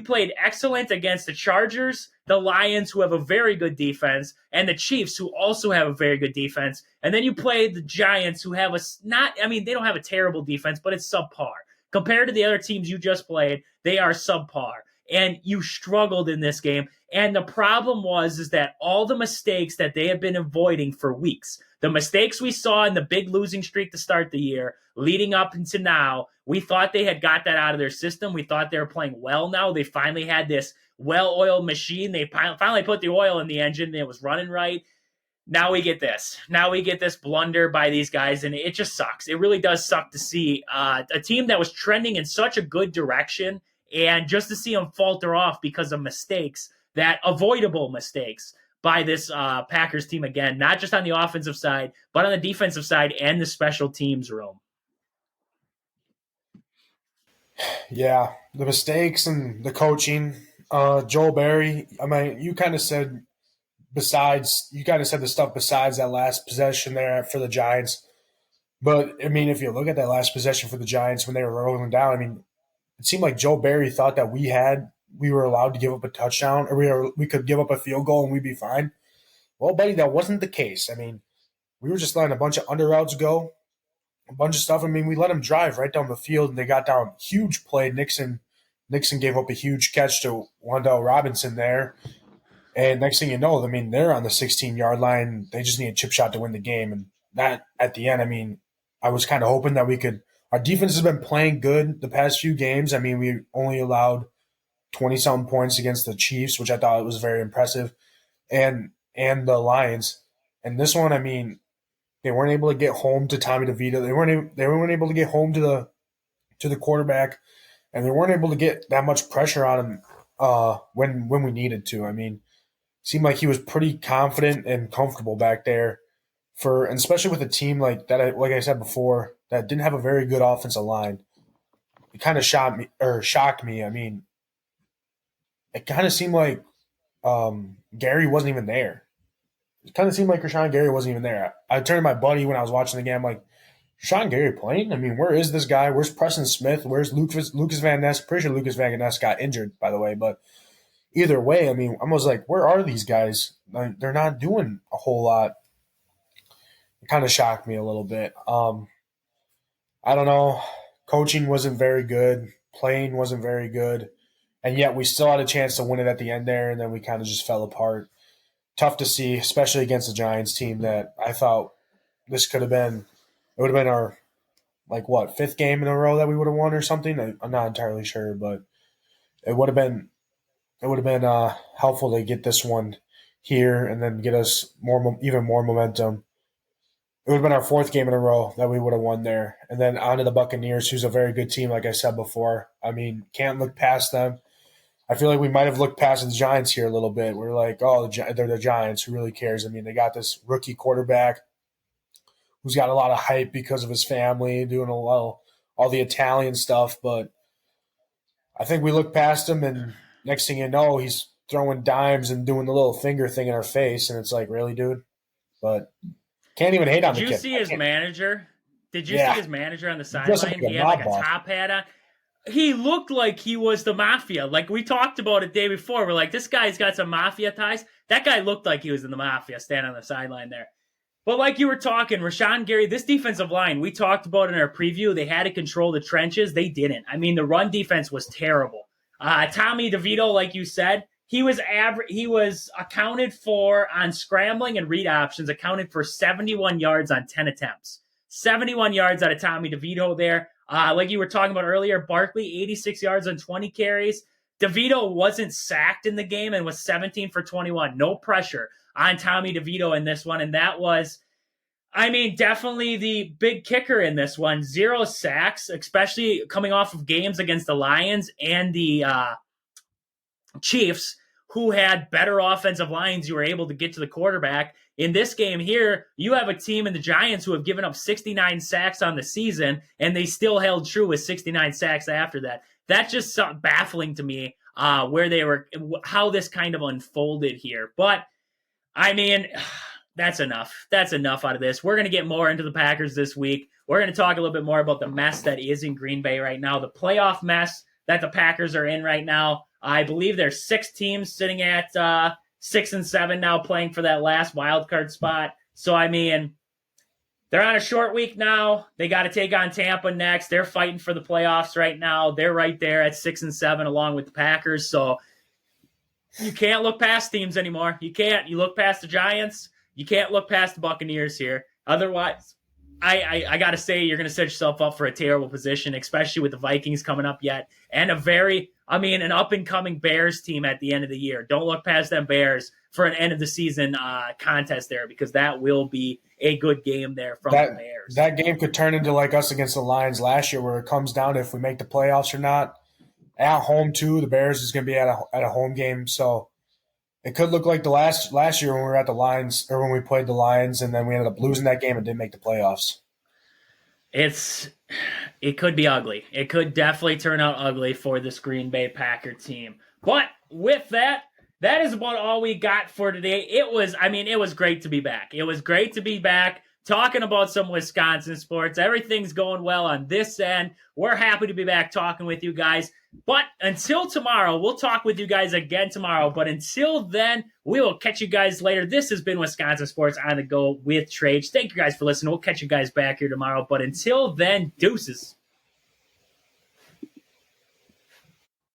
played excellent against the Chargers, the Lions, who have a very good defense, and the Chiefs, who also have a very good defense. And then you play the Giants, who have they don't have a terrible defense, but it's subpar. Compared to the other teams you just played, they are subpar. And you struggled in this game. And the problem is that all the mistakes that they have been avoiding for weeks, the mistakes we saw in the big losing streak to start the year, leading up into now, we thought they had got that out of their system. We thought they were playing well now. They finally had this well-oiled machine. They finally put the oil in the engine and it was running right. Now we get this. Now we get this blunder by these guys, and it just sucks. It really does suck to see a team that was trending in such a good direction, and just to see them falter off because of mistakes, that avoidable mistakes by this Packers team again, not just on the offensive side, but on the defensive side and the special teams room. Yeah, the mistakes and the coaching. Joel Barry, I mean, you kind of said the stuff besides that last possession there for the Giants. But, I mean, if you look at that last possession for the Giants when they were rolling down, I mean, it seemed like Joe Barry thought that we were allowed to give up a touchdown, or we could give up a field goal and we'd be fine. Well, buddy, that wasn't the case. I mean, we were just letting a bunch of under routes go, a bunch of stuff. I mean, we let them drive right down the field, and they got down. Huge play. Nixon gave up a huge catch to Wan'Dale Robinson there. And next thing you know, I mean, they're on the 16-yard line. They just need a chip shot to win the game. And that, at the end, I mean, I was kind of hoping that we could – our defense has been playing good the past few games. I mean, we only allowed 20-something points against the Chiefs, which I thought was very impressive, and the Lions. And this one, I mean, they weren't able to get home to Tommy DeVito. They weren't able to get home to the quarterback, and they weren't able to get that much pressure on him when we needed to. I mean, it seemed like he was pretty confident and comfortable back there and especially with a team like that. Like I said before, that didn't have a very good offensive line. It kind of shocked me. I mean, it kind of seemed like Gary wasn't even there. It kind of seemed like Rashawn Gary wasn't even there. I turned to my buddy when I was watching the game. I'm like, Rashawn Gary playing? I mean, where is this guy? Where's Preston Smith? Where's Lucas Van Ness? Pretty sure Lucas Van Ness got injured, by the way. But either way, I mean, I was like, where are these guys? Like, they're not doing a whole lot. It kind of shocked me a little bit. I don't know. Coaching wasn't very good. Playing wasn't very good. And yet we still had a chance to win it at the end there, and then we kind of just fell apart. Tough to see, especially against the Giants team that I thought this would have been our, fifth game in a row that we would have won or something. I'm not entirely sure, but it would have been helpful to get this one here and then get us even more momentum. It would have been our fourth game in a row that we would have won there. And then on to the Buccaneers, who's a very good team, like I said before. I mean, can't look past them. I feel like we might have looked past the Giants here a little bit. We're like, oh, they're the Giants. Who really cares? I mean, they got this rookie quarterback who's got a lot of hype because of his family, doing all the Italian stuff. But I think we look past him, and next thing you know, he's throwing dimes and doing the little finger thing in our face. And it's like, really, dude? But can't even hate on the kid. Did you see his manager? Did you see his manager on the sideline? He had a top hat on. He looked like he was the mafia. Like we talked about it the day before. We're like, this guy's got some mafia ties. That guy looked like he was in the mafia standing on the sideline there. But like you were talking, Rashawn Gary, this defensive line, we talked about in our preview, they had to control the trenches. They didn't. I mean, the run defense was terrible. Tommy DeVito, like you said, he was accounted for on scrambling and read options, accounted for 71 yards on 10 attempts. 71 yards out of Tommy DeVito there. Like you were talking about earlier, Barkley, 86 yards on 20 carries. DeVito wasn't sacked in the game and was 17 for 21. No pressure on Tommy DeVito in this one. And that was, I mean, definitely the big kicker in this one. 0 sacks, especially coming off of games against the Lions and the Chiefs, who had better offensive lines. You were able to get to the quarterback. In this game here, you have a team in the Giants who have given up 69 sacks on the season, and they still held true with 69 sacks after that. That's just baffling to me where they were, how this kind of unfolded here. But I mean, that's enough. That's enough out of this. We're going to get more into the Packers this week. We're going to talk a little bit more about the mess that is in Green Bay right now, the playoff mess that the Packers are in right now. I believe there's 6 teams sitting at 6 and 7 now, playing for that last wild card spot. So, I mean, they're on a short week now. They got to take on Tampa next. They're fighting for the playoffs right now. They're right there at 6 and 7 along with the Packers. So you can't look past teams anymore. You can't. You look past the Giants. You can't look past the Buccaneers here. Otherwise, I got to say, you're going to set yourself up for a terrible position, especially with the Vikings coming up yet. And an up-and-coming Bears team at the end of the year. Don't look past them Bears for an end-of-the-season contest there, because that will be a good game there from the Bears. That game could turn into like us against the Lions last year, where it comes down to if we make the playoffs or not. At home, too, the Bears is going to be at a home game. So it could look like the last year when we were at the Lions, or when we played the Lions, and then we ended up losing that game and didn't make the playoffs. It could be ugly. It could definitely turn out ugly for this Green Bay Packer team. But with that is about all we got for today. It was great to be back. It was great to be back talking about some Wisconsin sports. Everything's going well on this end. We're happy to be back talking with you guys. But until tomorrow, we'll talk with you guys again tomorrow. But until then, we will catch you guys later. This has been Wisconsin Sports on the Go with Trage. Thank you guys for listening. We'll catch you guys back here tomorrow. But until then, deuces.